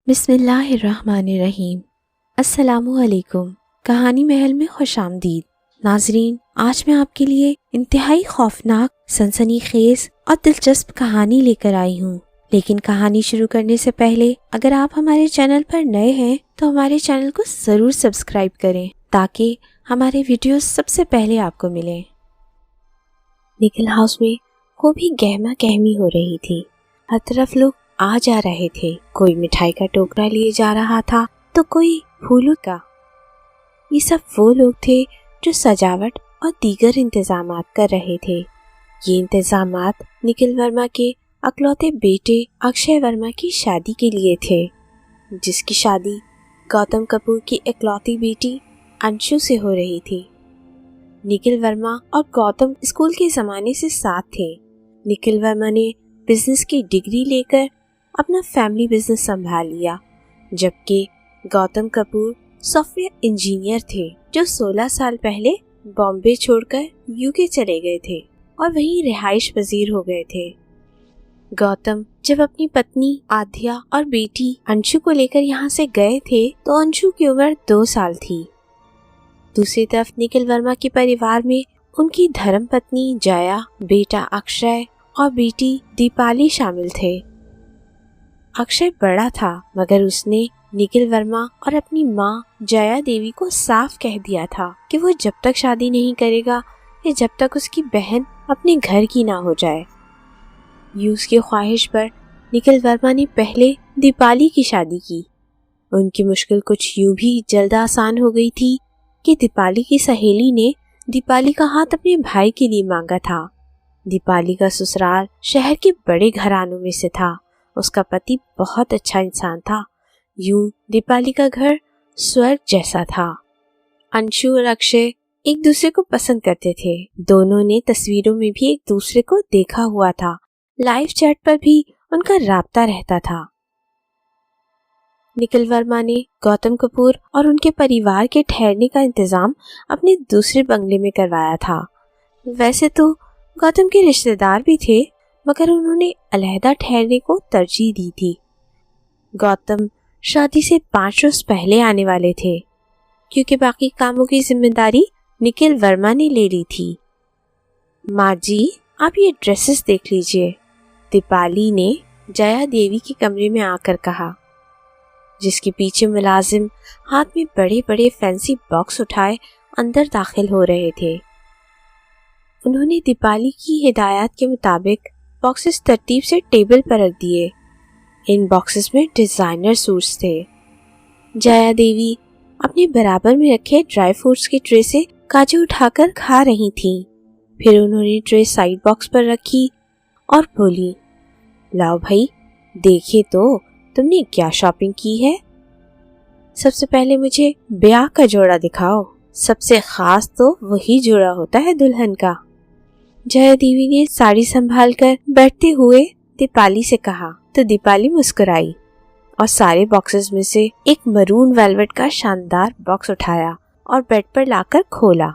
बिस्मिल्लाहिर्रहमानिर्रहीम। अस्सलामुअलैकुम। कहानी महल में खुशामदीद। नाजरीन, आज मैं आपके लिए इंतहाई खौफनाक, सनसनीखेज और दिलचस्प कहानी लेकर आई हूँ। लेकिन कहानी शुरू करने से पहले अगर आप हमारे चैनल पर नए हैं तो हमारे चैनल को जरूर सब्सक्राइब करें ताकि हमारे वीडियोस सबसे पहले आपको मिलें। निकल हाउस में खूब ही गहमा गहमी हो रही थी। हर तरफ लोग आ जा रहे थे। कोई मिठाई का टोकरा लिए जा रहा था तो कोई फूलों का। ये सब वो लोग थे जो सजावट और दीगर इंतजामात कर रहे थे। ये इंतजामात निखिल वर्मा के अकलौते बेटे अक्षय वर्मा की शादी के लिए थे, जिसकी शादी गौतम कपूर की इकलौती बेटी अंशु से हो रही थी। निखिल वर्मा और गौतम स्कूल के ज़माने से साथ थे। निखिल वर्मा ने बिजनेस की डिग्री लेकर अपना फैमिली बिजनेस संभाल लिया, जबकि गौतम कपूर सॉफ्टवेयर इंजीनियर थे जो 16 साल पहले बॉम्बे छोड़कर यूके चले गए थे और वहीं रिहाइश पजीर हो गए थे। गौतम जब अपनी पत्नी आध्या और बेटी अंशु को लेकर यहाँ से गए थे तो अंशु की उम्र 2 साल थी। दूसरी तरफ निखिल वर्मा के परिवार में उनकी धर्मपत्नी जया, बेटा अक्षय और बेटी दीपाली शामिल थे। अक्षय बड़ा था, मगर उसने निखिल वर्मा और अपनी माँ जया देवी को साफ कह दिया था कि वो जब तक शादी नहीं करेगा या जब तक उसकी बहन अपने घर की ना हो जाए। यूस की ख्वाहिश पर निखिल वर्मा ने पहले दीपाली की शादी की। उनकी मुश्किल कुछ यूं भी जल्द आसान हो गई थी कि दीपाली की सहेली ने दीपाली का हाथ अपने भाई के लिए मांगा था। दीपाली का ससुराल शहर के बड़े घरानों में से था। उसका पति बहुत अच्छा इंसान था। यूं दीपाली का घर स्वर्ग जैसा था। अंशु और अक्षय एक दूसरे को पसंद करते थे। दोनों ने तस्वीरों में भी एक दूसरे को देखा हुआ था। लाइव चैट पर भी उनका राब्ता रहता था। निखिल वर्मा ने गौतम कपूर और उनके परिवार के ठहरने का इंतजाम अपने दूसरे बंगले में करवाया था। वैसे तो गौतम के रिश्तेदार भी थे, मगर उन्होंने अलहदा ठहरने को तरजीह दी थी। गौतम शादी से 5 रोज पहले आने वाले थे, क्योंकि बाकी कामों की जिम्मेदारी निखिल वर्मा ने ले ली थी। माँ जी, आप ये ड्रेसेस देख लीजिए, दीपाली ने जया देवी के कमरे में आकर कहा, जिसके पीछे मुलाजिम हाथ में बड़े बड़े फैंसी बॉक्स उठाए अंदर दाखिल हो रहे थे। उन्होंने दीपाली की हिदायत के मुताबिक बॉक्सेस तरतीब से टेबल पर रख दिए। इन बॉक्सेस में डिजाइनर सूट्स थे। जया देवी अपने बराबर में रखे ड्राई फ्रूट्स की ट्रे से काजू उठाकर खा रही थीं। फिर उन्होंने ट्रे साइड बॉक्स पर रखी और बोली, लाओ भाई, देखिए तो तुमने क्या शॉपिंग की है। सबसे पहले मुझे ब्याह का जोड़ा दिखाओ। सबसे खास तो वही जोड़ा होता है दुल्हन का। जया देवी ने साड़ी संभाल कर बैठते हुए दीपाली से कहा तो दीपाली मुस्कुराई और सारे बॉक्सेस में से एक मरून वेलवेट का शानदार बॉक्स उठाया और बेड पर लाकर खोला।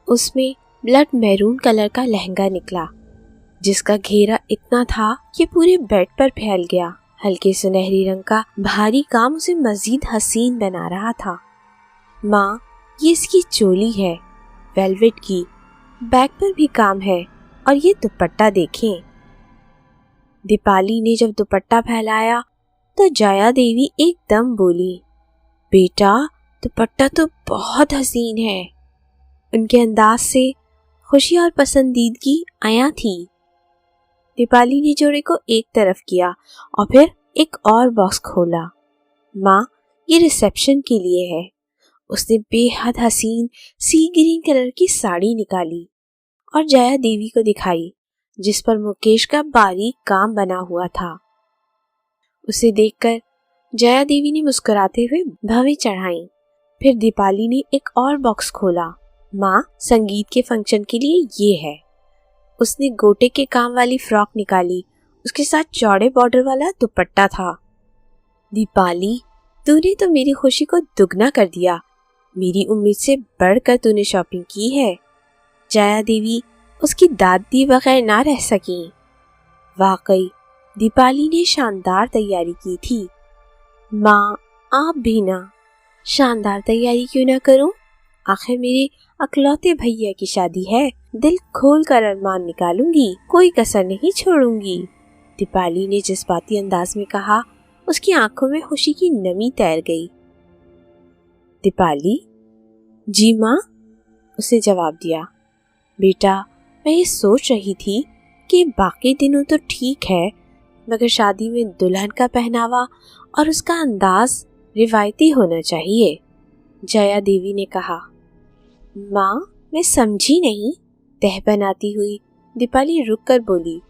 उसमें ब्लड मैरून कलर का लहंगा निकला, जिसका घेरा इतना था कि पूरे बेड पर फैल गया। हल्के सुनहरी रंग का भारी काम उसे मजीद हसीन बना रहा था। माँ, ये इसकी चोली है, वेलवेट की, बैक पर भी काम है, और ये दुपट्टा देखें। दीपाली ने जब दुपट्टा फैलाया तो जया देवी एकदम बोली, बेटा, दुपट्टा तो बहुत हसीन है। उनके अंदाज से खुशी और पसंदीदगी आया थी। दीपाली ने जोड़े को एक तरफ किया और फिर एक और बॉक्स खोला। माँ, ये रिसेप्शन के लिए है। उसने बेहद हसीन सी ग्रीन कलर की साड़ी निकाली और जया देवी को दिखाई, जिस पर मुकेश का बारीक काम बना हुआ था। उसे देखकर जया देवी ने मुस्कुराते हुए भवें चढ़ाई। फिर दीपाली ने एक और बॉक्स खोला। माँ, संगीत के फंक्शन के लिए ये है। उसने गोटे के काम वाली फ्रॉक निकाली, उसके साथ चौड़े बॉर्डर वाला दुपट्टा था। दीपाली, तूने तो मेरी खुशी को दुगना कर दिया। मेरी उम्मीद से बढ़कर तूने शॉपिंग की है। जया देवी उसकी दाद दिए बगैर ना रह सकी। वाकई दीपाली ने शानदार तैयारी की थी। माँ, आप भी ना शानदार तैयारी क्यों ना करूं? आखिर मेरे अकलौते भैया की शादी है। दिल खोल कर अरमान निकालूंगी, कोई कसर नहीं छोड़ूंगी। दीपाली ने जज्बाती अंदाज में कहा। उसकी आंखों में खुशी की नमी तैर गई। दीपाली, जी माँ, उसे जवाब दिया। बेटा, मैं ये सोच रही थी कि बाकी दिनों तो ठीक है, मगर शादी में दुल्हन का पहनावा और उसका अंदाज रिवायती होना चाहिए। जया देवी ने कहा। माँ, मैं समझी नहीं, तह बनाती हुई दीपाली रुक कर बोली।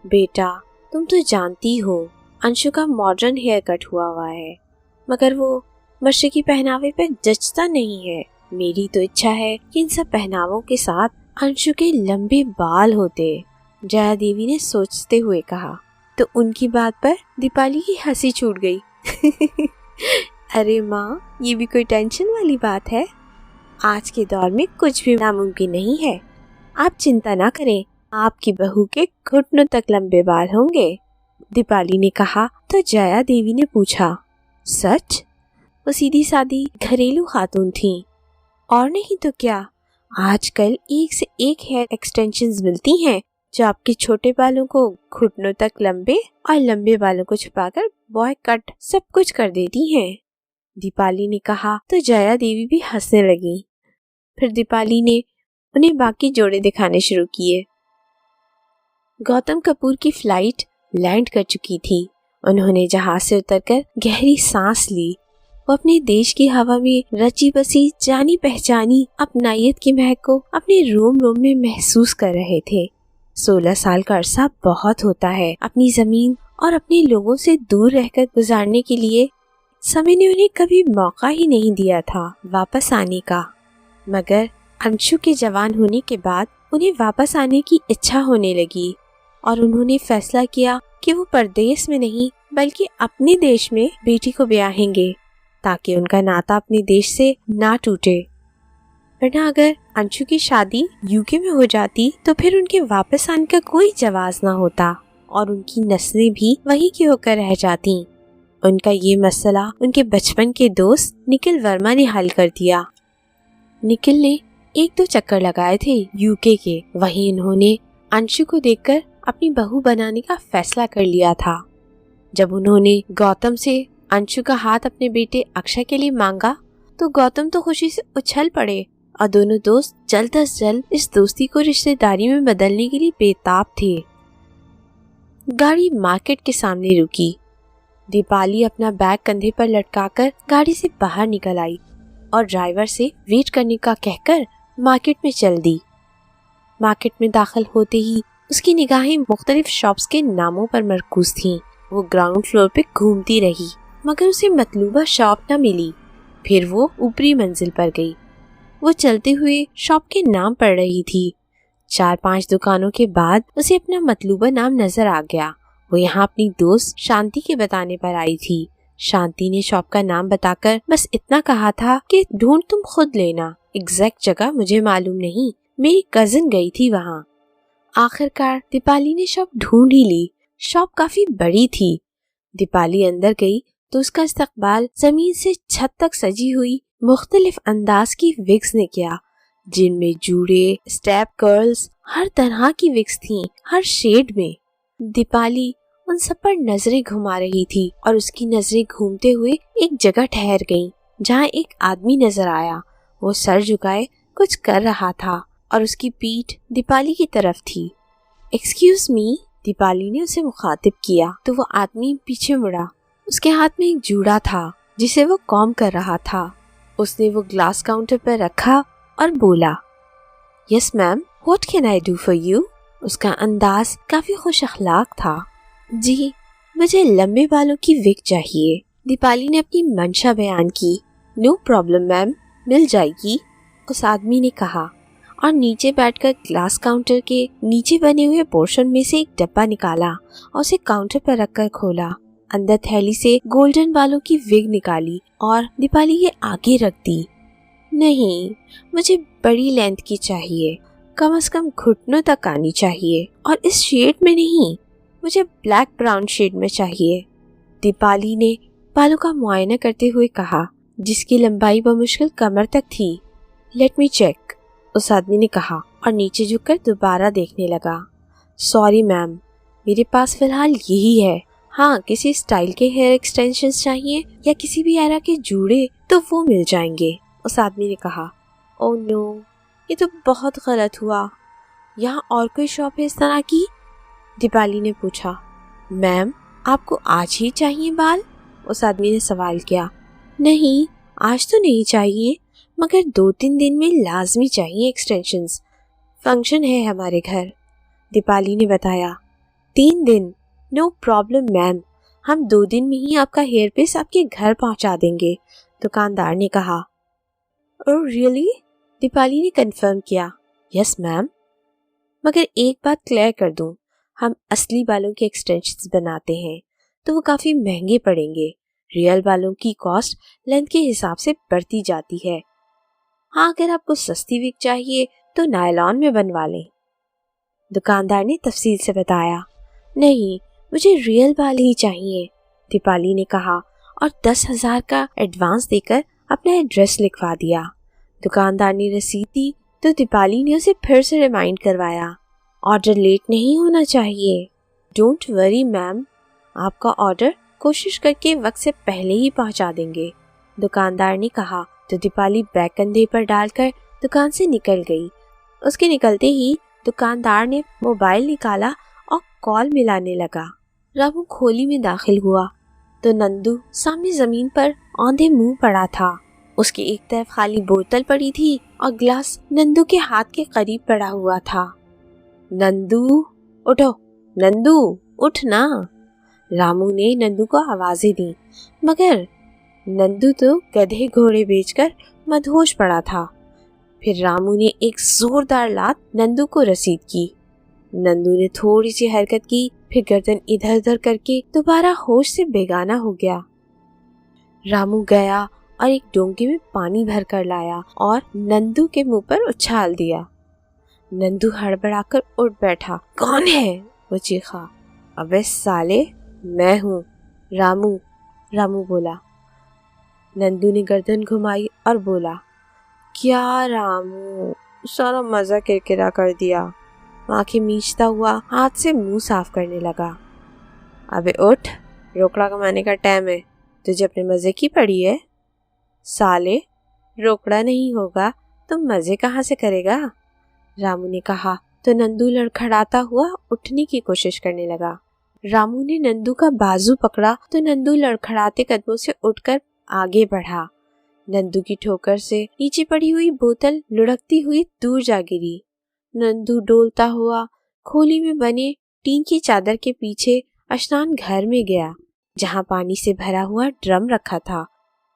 बेटा, तुम तो जानती हो अंशु का मॉडर्न हेयर कट हुआ है, मगर वो मशरकी पहनावे पे जचता नहीं है। मेरी तो इच्छा है कि इन सब पहनावों के साथ अंशु के लंबे बाल होते। जया देवी ने सोचते हुए कहा। तो उनकी बात पर दीपाली की हंसी छूट गई। अरे माँ, ये भी कोई टेंशन वाली बात है? आज के दौर में कुछ भी नामुमकिन नहीं है। आप चिंता ना करें, आपकी बहू के घुटनों तक लंबे बाल होंगे, दीपाली ने कहा। तो जया देवी ने पूछा, सच? वो सीधी सादी घरेलू खातून थीं। और नहीं तो क्या, आजकल एक से एक हेयर एक्सटेंशंस मिलती हैं जो आपके छोटे बालों को घुटनों तक लंबे और लंबे बालों को छुपाकर बॉय कट सब कुछ कर देती हैं, दीपाली ने कहा। तो जया देवी भी हंसने लगी। फिर दीपाली ने उन्हें बाकी जोड़े दिखाने शुरू किए। गौतम कपूर की फ्लाइट लैंड कर चुकी थी। उन्होंने जहाज से उतरकर गहरी सांस ली। वो अपने देश की हवा में रची बसी जानी पहचानी अपनायत की महक को अपने रोम रोम में महसूस कर रहे थे। 16 साल का अरसा बहुत होता है अपनी जमीन और अपने लोगों से दूर रहकर गुजारने के लिए। समय ने उन्हें कभी मौका ही नहीं दिया था वापस आने का, मगर अंशु के जवान होने के बाद उन्हें वापस आने की इच्छा होने लगी और उन्होंने फैसला किया कि वो परदेश में नहीं बल्कि अपने देश में बेटी को ब्याहेंगे, ताकि उनका नाता अपने देश से ना टूटे। वरना अगर अंशु की शादी यूके में हो जाती तो फिर उनके वापस आने का कोई जवाब ना होता और उनकी नस्लें भी वहीं की होकर रह जाती। उनका ये मसला उनके बचपन के दोस्त निखिल वर्मा ने हल कर दिया। निखिल ने 1-2 चक्कर लगाए थे यूके के, वहीं उन्होंने अंशु को देखकर अपनी बहू बनाने का फैसला कर लिया था। जब उन्होंने गौतम से अंशु का हाथ अपने बेटे अक्षय के लिए मांगा तो गौतम तो खुशी से उछल पड़े और दोनों दोस्त जल्द अज जल्द इस दोस्ती को रिश्तेदारी में बदलने के लिए बेताब थे। गाड़ी मार्केट के सामने रुकी। दीपाली अपना बैग कंधे पर लटकाकर गाड़ी से बाहर निकल आई और ड्राइवर से वेट करने का कहकर मार्केट में चल दी। मार्केट में दाखिल होते ही उसकी निगाहें मुख्तलिफ शॉप्स के नामों पर मरकूज थीं। वो ग्राउंड फ्लोर पे घूमती रही मगर उसे मतलूबा शॉप न मिली। फिर वो ऊपरी मंजिल पर गई। वो चलते हुए शॉप के नाम पढ़ रही थी। 4-5 दुकानों के बाद उसे अपना मतलूबा नाम नजर आ गया। वो यहाँ अपनी दोस्त शांति के बताने पर आई थी। शांति ने शॉप का नाम बताकर बस इतना कहा था कि ढूंढ तुम खुद लेना, एग्जैक्ट जगह मुझे मालूम नहीं, मेरी कजिन गई थी वहाँ। आखिरकार दीपाली ने शॉप ढूंढ ही ली। शॉप काफी बड़ी थी। दीपाली अंदर गई तो उसका इस्तकबाल जमीन से छत तक सजी हुई मुख्तलिफ अंदाज की विग्स ने किया, जिनमें जूड़े, स्टेप कर्ल्स, हर तरह की विग्स थीं, हर शेड में। दीपाली उन सब पर नजरें घुमा रही थी और उसकी नजरें घूमते हुए एक जगह ठहर गईं, जहाँ एक आदमी नजर आया। वो सर झुकाए कुछ कर रहा था और उसकी पीठ दीपाली की तरफ थी। एक्सक्यूज मी, दीपाली ने उसे मुखातिब किया तो वो आदमी पीछे मुड़ा। उसके हाथ में एक जूड़ा था जिसे वो कॉम कर रहा था। उसने वो ग्लास काउंटर पर रखा और बोला, yes ma'am, what can I do for you? उसका अंदाज काफी खुश अखलाक था। जी, मुझे लंबे बालों की विग चाहिए, दीपाली ने अपनी मंशा बयान की। नो प्रॉब्लम मैम, मिल जाएगी, उस आदमी ने कहा और नीचे बैठकर ग्लास काउंटर के नीचे बने हुए पोर्शन में से एक डब्बा निकाला और उसे काउंटर पर रखकर खोला। अंदर थैली से गोल्डन बालों की विग निकाली और दीपाली के आगे रख दी। नहीं, मुझे बड़ी लेंथ की चाहिए, कम से कम घुटनों तक आनी चाहिए और इस शेड में नहीं, मुझे ब्लैक ब्राउन शेड में चाहिए। दीपाली ने बालों का मुआयना करते हुए कहा, जिसकी लंबाई बमुश्किल कमर तक थी। लेट मी चेक, उस आदमी ने कहा और नीचे झुककर दोबारा देखने लगा। सॉरी मैम, मेरे पास फिलहाल यही है। हाँ, किसी स्टाइल के हेयर एक्सटेंशंस चाहिए या किसी भी एरा के जूड़े तो वो मिल जाएंगे, उस आदमी ने कहा। ओह नो, ये तो बहुत गलत हुआ। यहाँ और कोई शॉप है इस तरह की? दीपाली ने पूछा। मैम, आपको आज ही चाहिए बाल? उस आदमी ने सवाल किया। नहीं, आज तो नहीं चाहिए, मगर 2-3 दिन में लाजमी चाहिए एक्सटेंशंस। फंक्शन है हमारे घर, दीपाली ने बताया। 3 दिन? नो प्रॉब्लम मैम, हम 2 दिन में ही आपका हेयर पीस आपके घर पहुंचा देंगे, दुकानदार ने कहा। Oh really? दीपाली ने कंफर्म किया। यस मैम, मगर एक बात क्लियर कर दूं, हम असली बालों के एक्सटेंशंस बनाते हैं तो वो काफ़ी महंगे पड़ेंगे। रियल बालों की कॉस्ट लेंथ के हिसाब से बढ़ती जाती है। हाँ, अगर आपको सस्ती विग चाहिए तो नायलॉन में बनवा लें, दुकानदार ने तफसील से बताया। नहीं, मुझे रियल बाल ही चाहिए, दीपाली ने कहा और 10,000 का एडवांस देकर अपना एड्रेस लिखवा दिया। दुकानदार ने रसीद दी तो दीपाली ने उसे फिर से रिमाइंड करवाया। ऑर्डर लेट नहीं होना चाहिए। डोंट वरी मैम, आपका ऑर्डर कोशिश करके वक्त से पहले ही पहुंचा देंगे, दुकानदार ने कहा। तो दीपाली बैग कंधे पर डालकर दुकान से निकल गई। उसके निकलते ही दुकानदार ने मोबाइल निकाला और कॉल मिलाने लगा। रामू खोली में दाखिल हुआ तो नंदू सामने जमीन पर औंधे मुंह पड़ा था। उसकी एक तरफ खाली बोतल पड़ी थी और ग्लास नंदू के हाथ के करीब पड़ा हुआ था। नंदू उठो, नंदू उठ ना, रामू ने नंदू को आवाजें दी, मगर नंदू तो गधे घोड़े बेचकर मदहोश पड़ा था। फिर रामू ने एक जोरदार लात नंदू को रसीद की। नंदू ने थोड़ी सी हरकत की, फिर गर्दन इधर उधर करके दोबारा होश से बेगाना हो गया। रामू गया और एक डोंगे में पानी भर कर लाया और नंदू के मुंह पर उछाल दिया। नंदू हड़बड़ाकर उठ बैठा। कौन है? वो चीखा। अबे साले, मैं हूँ, रामू बोला। नंदू ने गर्दन घुमाई और बोला, क्या रामू, सारा मजा किरकिरा कर दिया। आंखें मीचता हुआ हाथ से मुंह साफ करने लगा। अबे उठ, रोकड़ा कमाने का टाइम है, तुझे अपने मजे की पड़ी है। साले, रोकड़ा नहीं होगा तो मजे कहाँ से करेगा, रामू ने कहा। तो नंदू लड़खड़ाता हुआ उठने की कोशिश करने लगा। रामू ने नंदू का बाजू पकड़ा तो नंदू लड़खड़ाते कदमों से उठकर आगे बढ़ा। नंदू की ठोकर से नीचे पड़ी हुई बोतल लुढ़कती हुई दूर जा गिरी। नंदू डोलता हुआ खोली में बने टीन की चादर के पीछे स्नान घर में गया, जहाँ पानी से भरा हुआ ड्रम रखा था।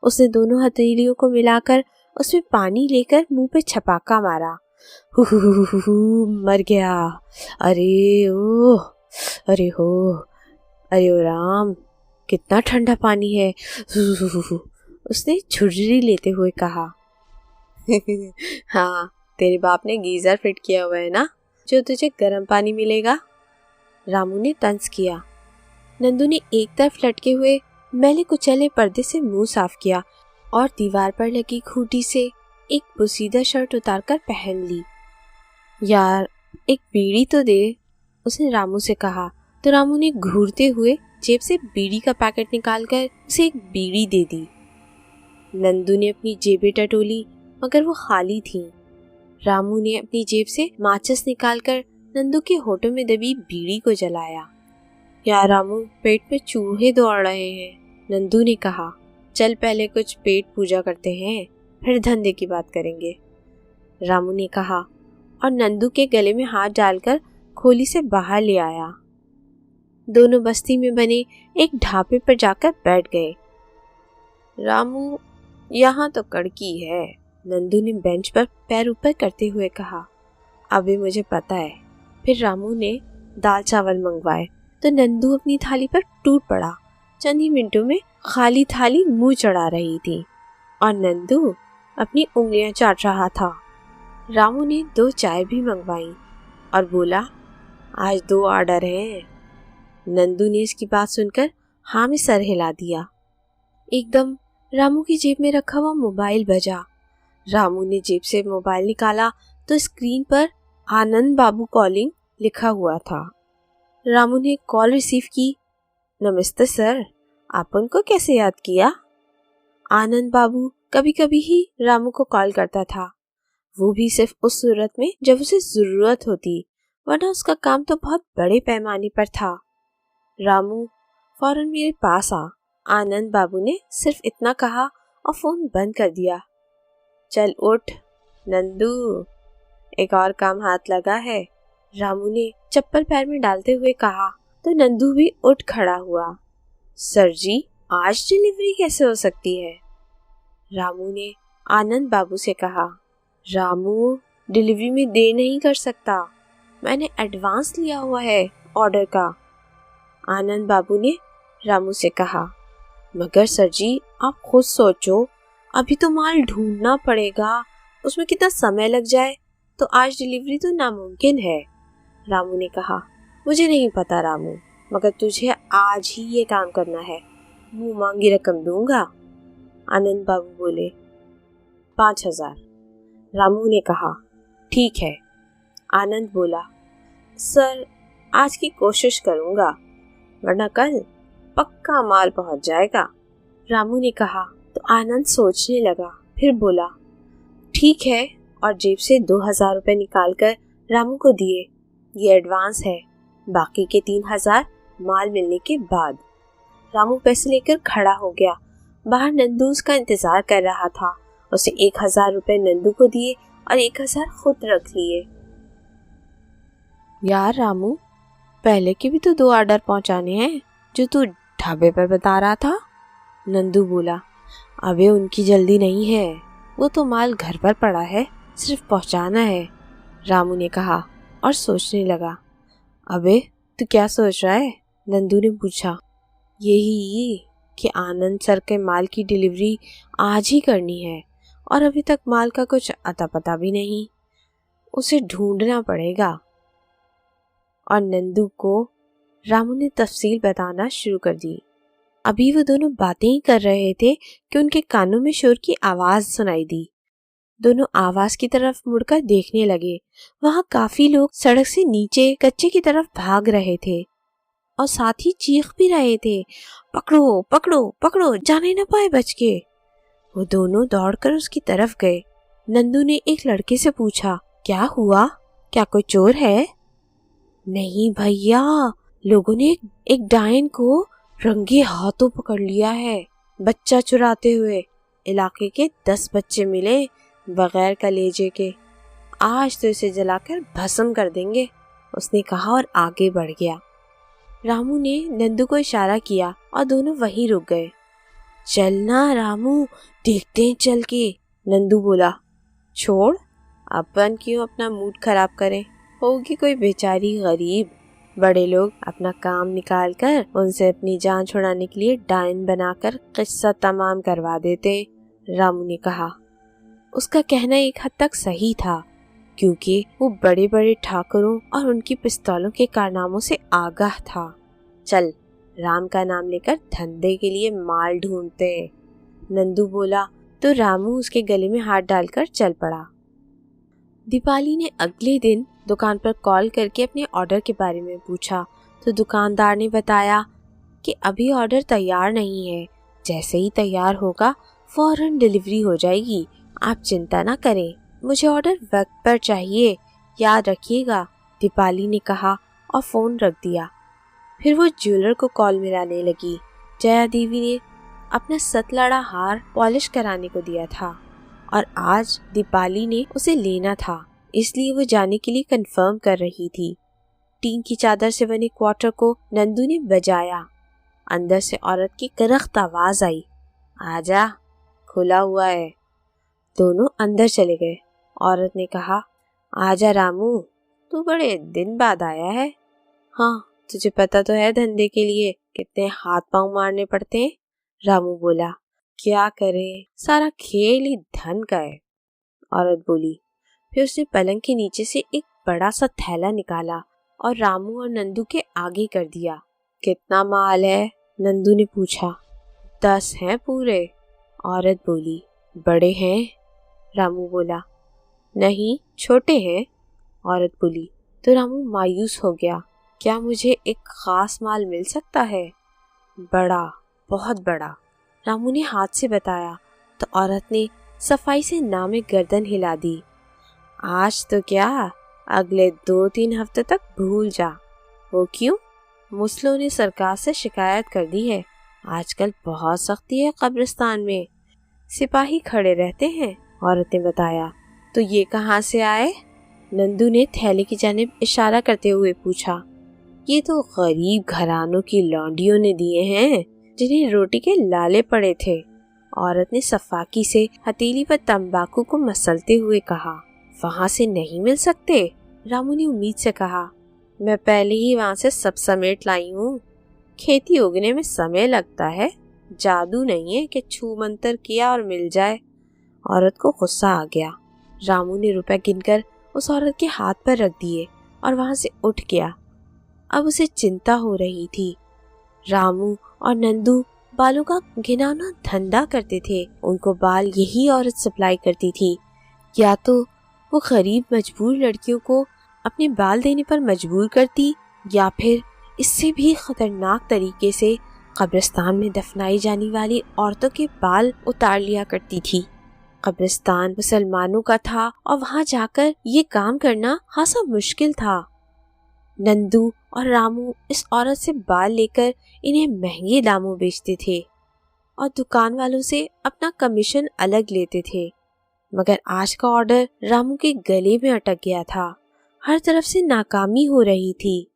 उसने दोनों हथेलियों को मिलाकर उसमें पानी लेकर मुंह पे छपाका मारा। मर गया। अरे ओ, अरे हो, अरे ओ राम, कितना ठंडा पानी है, उसने झुर्री लेते हुए कहा। हाँ, तेरे बाप ने गीजर फिट किया हुआ है ना, जो तुझे गर्म पानी मिलेगा, रामू ने तंज किया। नंदू ने एक तरफ लटके हुए मैले कुचले पर्दे से मुंह साफ किया और दीवार पर लगी खूंटी से एक बुसीदा शर्ट उतारकर पहन ली। यार, एक बीड़ी तो दे, उसने रामू से कहा। तो रामू ने घूरते हुए जेब से बीड़ी का पैकेट निकालकर उसे एक बीड़ी दे दी। नंदू ने अपनी जेबें टटोली, मगर वो खाली थीं। रामू ने अपनी जेब से माचिस निकालकर नंदू के होठों में दबी बीड़ी को जलाया। यार रामू, पेट में चूहे दौड़ रहे हैं, नंदू ने कहा। चल पहले कुछ पेट पूजा करते हैं, फिर धंधे की बात करेंगे, रामू ने कहा और नंदू के गले में हाथ डालकर खोली से बाहर ले आया। दोनों बस्ती में बने एक ढाबे पर जाकर बैठ गए। रामू, यहाँ तो कड़की है, नंदू ने बेंच पर पैर ऊपर करते हुए कहा। अभी मुझे पता है। फिर रामू ने दाल चावल मंगवाए तो नंदू अपनी थाली पर टूट पड़ा। चंद ही मिनटों में खाली थाली मुंह चढ़ा रही थी और नंदू अपनी उंगलियां चाट रहा था। रामू ने 2 चाय भी मंगवाई और बोला, आज 2 ऑर्डर हैं। नंदू ने इसकी बात सुनकर हाँ में सर हिला दिया। एकदम रामू की जेब में रखा हुआ मोबाइल बजा। रामू ने जेब से मोबाइल निकाला तो स्क्रीन पर आनंद बाबू कॉलिंग लिखा हुआ था। रामू ने कॉल रिसीव की। नमस्ते सर, आप उनको कैसे याद किया? आनंद बाबू कभी कभी ही रामू को कॉल करता था, वो भी सिर्फ उस सूरत में जब उसे जरूरत होती, वरना उसका काम तो बहुत बड़े पैमाने पर था। रामू फौरन मेरे पास आ। आनंद बाबू ने सिर्फ इतना कहा और फोन बंद कर दिया। चल उठ नंदू, एक और काम हाथ लगा है, रामू ने चप्पल पैर में डालते हुए कहा तो नंदू भी उठ खड़ा हुआ। सर जी, आज डिलीवरी कैसे हो सकती है? रामू ने आनंद बाबू से कहा। रामू, डिलीवरी में देर नहीं कर सकता, मैंने एडवांस लिया हुआ है ऑर्डर का। आनंद बाबू ने रामू से कहा। मगर सर जी, आप खुद सोचो, अभी तो माल ढूंढना पड़ेगा, उसमें कितना समय लग जाए, तो आज डिलीवरी तो नामुमकिन है। रामू ने कहा। मुझे नहीं पता रामू, मगर तुझे आज ही ये काम करना है, मुंह मांगी रकम दूंगा। आनंद बाबू बोले। 5,000। रामू ने कहा। ठीक है। आनंद बोला। सर, आज की कोशिश करूंगा, वरना कल पक्का माल पहुंच जाएगा। रामू ने कहा तो आनंद सोचने लगा, फिर बोला ठीक है, और जेब से 2,000 रुपए निकालकर रामू को दिए। ये एडवांस है, बाकी के 3,000 माल मिलने के बाद। रामू पैसे लेकर खड़ा हो गया। बाहर नंदू उसका इंतजार कर रहा था। उसे 1,000 रुपए नंदू को दिए और 1,000 खुद रख लिए। यार रामू, पहले के भी तो 2 ऑर्डर पहुंचाने हैं जो तू ढाबे पर बता रहा था। नंदू बोला। अबे उनकी जल्दी नहीं है, वो तो माल घर पर पड़ा है, सिर्फ पहुंचाना है, रामू ने कहा और सोचने लगा। अबे तू क्या सोच रहा है? नंदू ने पूछा। यही कि आनंद सर के माल की डिलीवरी आज ही करनी है और अभी तक माल का कुछ अता पता भी नहीं, उसे ढूंढना पड़ेगा। और नंदू को रामू ने तफसील बताना शुरू कर दी। अभी वो दोनों बातें ही कर रहे थे कि उनके कानों में शोर की आवाज सुनाई दी। दोनों आवाज की तरफ मुड़कर देखने लगे। वहां काफी लोग सड़क से नीचे कच्चे की तरफ भाग रहे थे और साथ ही चीख भी रहे थे, पकड़ो पकड़ो पकड़ो, जाने न पाए बच के। वो दोनों दौड़कर उसकी तरफ गए। नंदू ने एक लड़के से पूछा, क्या हुआ, क्या कोई चोर है? नहीं भैया, लोगों ने एक डायन को रंगे हाथों पकड़ लिया है, बच्चा चुराते हुए। इलाके के 10 बच्चे मिले बगैर कलेजे के, आज तो इसे जलाकर भस्म कर देंगे, उसने कहा और आगे बढ़ गया। रामू ने नंदू को इशारा किया और दोनों वहीं रुक गए। चलना रामू, देखते हैं चल के, नंदू बोला। छोड़, अपन क्यों अपना मूड खराब करें, होगी कोई बेचारी गरीब, बड़े लोग अपना काम निकाल कर उनसे अपनी जान छुड़ाने के लिए डायन बनाकर किस्सा तमाम करवा देते, रामू ने कहा। उसका कहना एक हद तक सही था, क्योंकि वो बड़े बड़े ठाकुरों और उनकी पिस्तौलों के कारनामों से आगाह था। चल, राम का नाम लेकर धंधे के लिए माल ढूंढते, नंदू बोला तो रामू उसके गले में हाथ डालकर चल पड़ा। दीपाली ने अगले दिन दुकान पर कॉल करके अपने ऑर्डर के बारे में पूछा तो दुकानदार ने बताया कि अभी ऑर्डर तैयार नहीं है, जैसे ही तैयार होगा फौरन डिलीवरी हो जाएगी, आप चिंता ना करें, मुझे ऑर्डर वक्त पर चाहिए, याद रखिएगा, दीपाली ने कहा और फोन रख दिया। फिर वो ज्वेलर को कॉल मिलाने लगी। जया देवी ने अपना सतलड़ा हार पॉलिश कराने को दिया था और आज दीपाली ने उसे लेना था, इसलिए वो जाने के लिए कंफर्म कर रही थी। टीन की चादर से बने क्वार्टर को नंदू ने बजाया। अंदर से औरत की करख्त आवाज आई, आजा, खुला हुआ है। दोनों अंदर चले गए। औरत ने कहा, आजा रामू, तू बड़े दिन बाद आया है। हाँ, तुझे पता तो है धंधे के लिए कितने हाथ पांव मारने पड़ते हैं, रामू बोला। क्या करे, सारा खेल ही धन का है, औरत बोली। फिर उसने पलंग के नीचे से एक बड़ा सा थैला निकाला और रामू और नंदू के आगे कर दिया। कितना माल है, नंदू ने पूछा। 10 हैं पूरे, औरत बोली। बड़े हैं? रामू बोला। नहीं, छोटे हैं, औरत बोली। तो रामू मायूस हो गया। क्या मुझे एक खास माल मिल सकता है? बड़ा, बहुत बड़ा, रामू ने हाथ से बताया। तो औरत ने सफाई से नामे गर्दन हिला दी। आज तो क्या, अगले 2-3 हफ्ते तक भूल जा। वो क्यों? मुस्लिमों ने सरकार से शिकायत कर दी है। आजकल बहुत सख्ती है कब्रिस्तान में, सिपाही खड़े रहते हैं, औरत ने बताया। तो ये कहाँ से आए? नंदू ने थैले की जानिब इशारा करते हुए पूछा। ये तो गरीब घरानों की लौंडियों ने दिए हैं, जिन्हें रोटी के लाले पड़े थे, औरत ने सफाकी से हथेली पर तंबाकू को मसलते हुए कहा। वहाँ से नहीं मिल सकते? रामू ने उम्मीद से कहा। मैं पहले ही वहाँ से सब समेट लाई हूँ। खेती उगने में समय लगता है, जादू नहीं है कि छू मंतर किया और मिल जाए। औरत को गुस्सा आ गया। रामू ने रुपए गिनकर उस औरत के हाथ पर रख दिए और वहाँ से उठ गया। अब उसे चिंता हो रही थी। रामू और नंदू बालों का घिनौना धंधा करते थे। उनको बाल यही औरत सप्लाई करती थी। या तो वो गरीब मजबूर लड़कियों को अपने बाल देने पर मजबूर करती, या फिर इससे भी खतरनाक तरीके से कब्रिस्तान में दफनाई जाने वाली औरतों के बाल उतार लिया करती थी। कब्रिस्तान मुसलमानों का था और वहाँ जाकर ये काम करना खासा मुश्किल था। नंदू और रामू इस औरत से बाल लेकर इन्हें महंगे दामों बेचते थे और दुकान वालों से अपना कमीशन अलग लेते थे। मगर आज का ऑर्डर रामू के गले में अटक गया था। हर तरफ से नाकामी हो रही थी।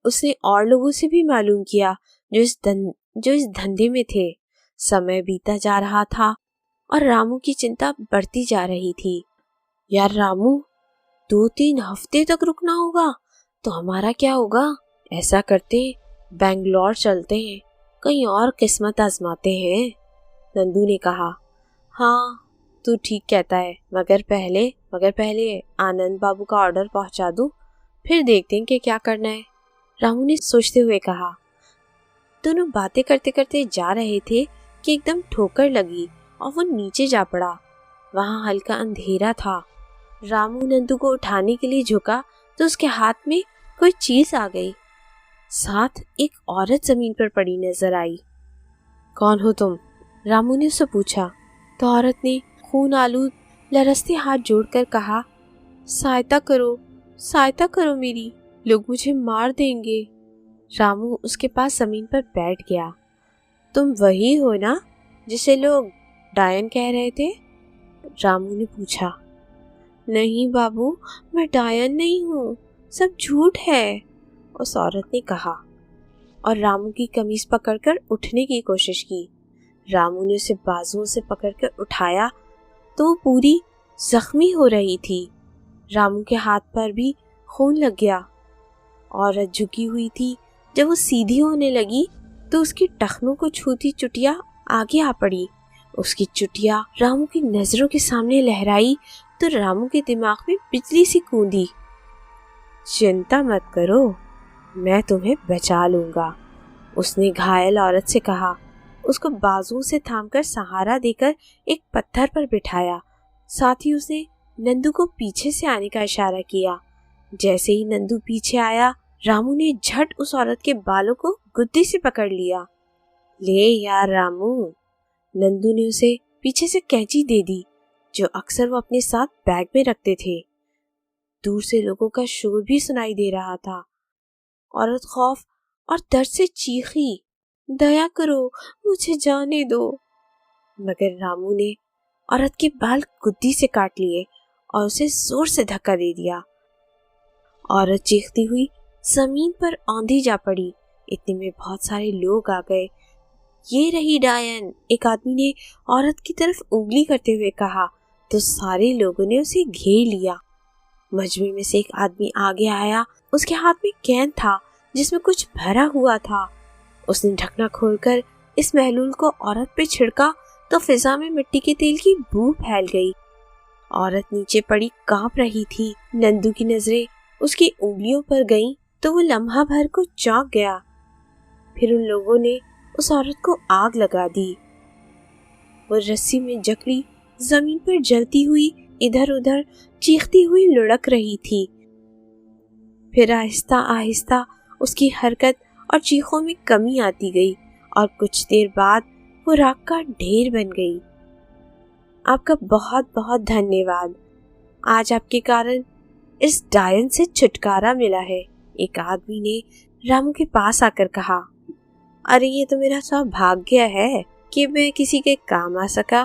उसने और लोगों से भी मालूम किया जो इस धंधे में थे। समय बीता जा रहा था और रामू की चिंता बढ़ती जा रही थी। यार रामू, 2-3 हफ्ते तक रुकना होगा तो हमारा क्या होगा? ऐसा करते बेंगलोर चलते हैं, कहीं और किस्मत आजमाते हैं, नंदू ने कहा। हाँ, तू ठीक कहता है, मगर पहले आनंद बाबू का ऑर्डर पहुंचा दूं, फिर देखते हैं कि क्या करना है, रामू ने सोचते हुए कहा। दोनों बातें करते करते जा रहे थे कि एकदम ठोकर लगी और वो नीचे जा पड़ा। वहाँ हल्का अंधेरा था। रामू नंदू को उठाने के लिए झुका तो उसके हाथ में कोई चीज आ गई। साथ एक औरत जमीन पर पड़ी नजर आई। कौन हो तुम? रामू ने उससे पूछा। तो औरत ने खून आलूद लरसते हाथ जोड़कर कहा, सहायता करो मेरी, लोग मुझे मार देंगे। रामू उसके पास जमीन पर बैठ गया। तुम वही हो ना जिसे लोग डायन कह रहे थे? रामू ने पूछा। नहीं बाबू, मैं डायन नहीं हूँ, सब झूठ है, उस औरत ने कहा और रामू की कमीज पकड़कर उठने की कोशिश की। रामू ने उसे बाजुओं से पकड़कर उठाया तो वो पूरी जख्मी हो रही थी। रामू के हाथ पर भी खून लग गया। औरत झुकी हुई थी। जब वो सीधी होने लगी तो उसकी टखनों को छूती चुटिया आगे आ पड़ी। उसकी चुटिया रामू की नजरों के सामने लहराई तो रामू के दिमाग में बिजली सी कूदी। चिंता मत करो, मैं तुम्हें बचा लूंगा, उसने घायल औरत से कहा। उसको बाजुओं से थामकर सहारा देकर एक पत्थर पर बिठाया। साथ ही उसने नंदू को पीछे से आने का इशारा किया। जैसे ही नंदू पीछे आया, रामू ने झट उस औरत के बालों को गुद्दी से पकड़ लिया। ले यार रामू, नंदू ने उसे पीछे से कैंची दे दी जो अक्सर वो अपने साथ बैग में रखते थे। दूर से लोगों का शोर भी सुनाई दे रहा था। औरत खौफ और दर्द से चीखी, दया करो, मुझे जाने दो। मगर रामू ने औरत के बाल गुद्दी से काट लिए और उसे जोर से धक्का दे दिया। औरत चीखती हुई जमीन पर औंधी जा पड़ी। इतने में बहुत सारे लोग आ गए। ये रही डायन, एक आदमी ने औरत की तरफ उंगली करते हुए कहा तो सारे लोगों ने उसे घेर लिया। मजमे में से एक आदमी आगे आया। उसके हाथ में कैन था जिसमें कुछ भरा हुआ था। उसने ढकना खोलकर इस महलूल को औरत पे छिड़का तो फिजा में मिट्टी के तेल की बू फैल गई। औरत नीचे पड़ी कांप रही थी। नंदू की नजरें उसकी उंगलियों पर गईं तो वो लम्हा भर को चौंक गया। फिर उन लोगों ने उस औरत को आग लगा दी। वो रस्सी में जकड़ी जमीन पर जलती हुई इधर उधर चीखती हुई लुढ़क रही थी। फिर आहिस्ता आहिस्ता उसकी हरकत और चीखों में कमी आती गई और कुछ देर बाद वो राख का ढेर बन गई। आपका बहुत बहुत धन्यवाद। आज आपके कारण इस डायन से छुटकारा मिला है, एक आदमी ने रामू के पास आकर कहा। अरे ये तो मेरा सौभाग्य है कि मैं किसी के काम आ सका,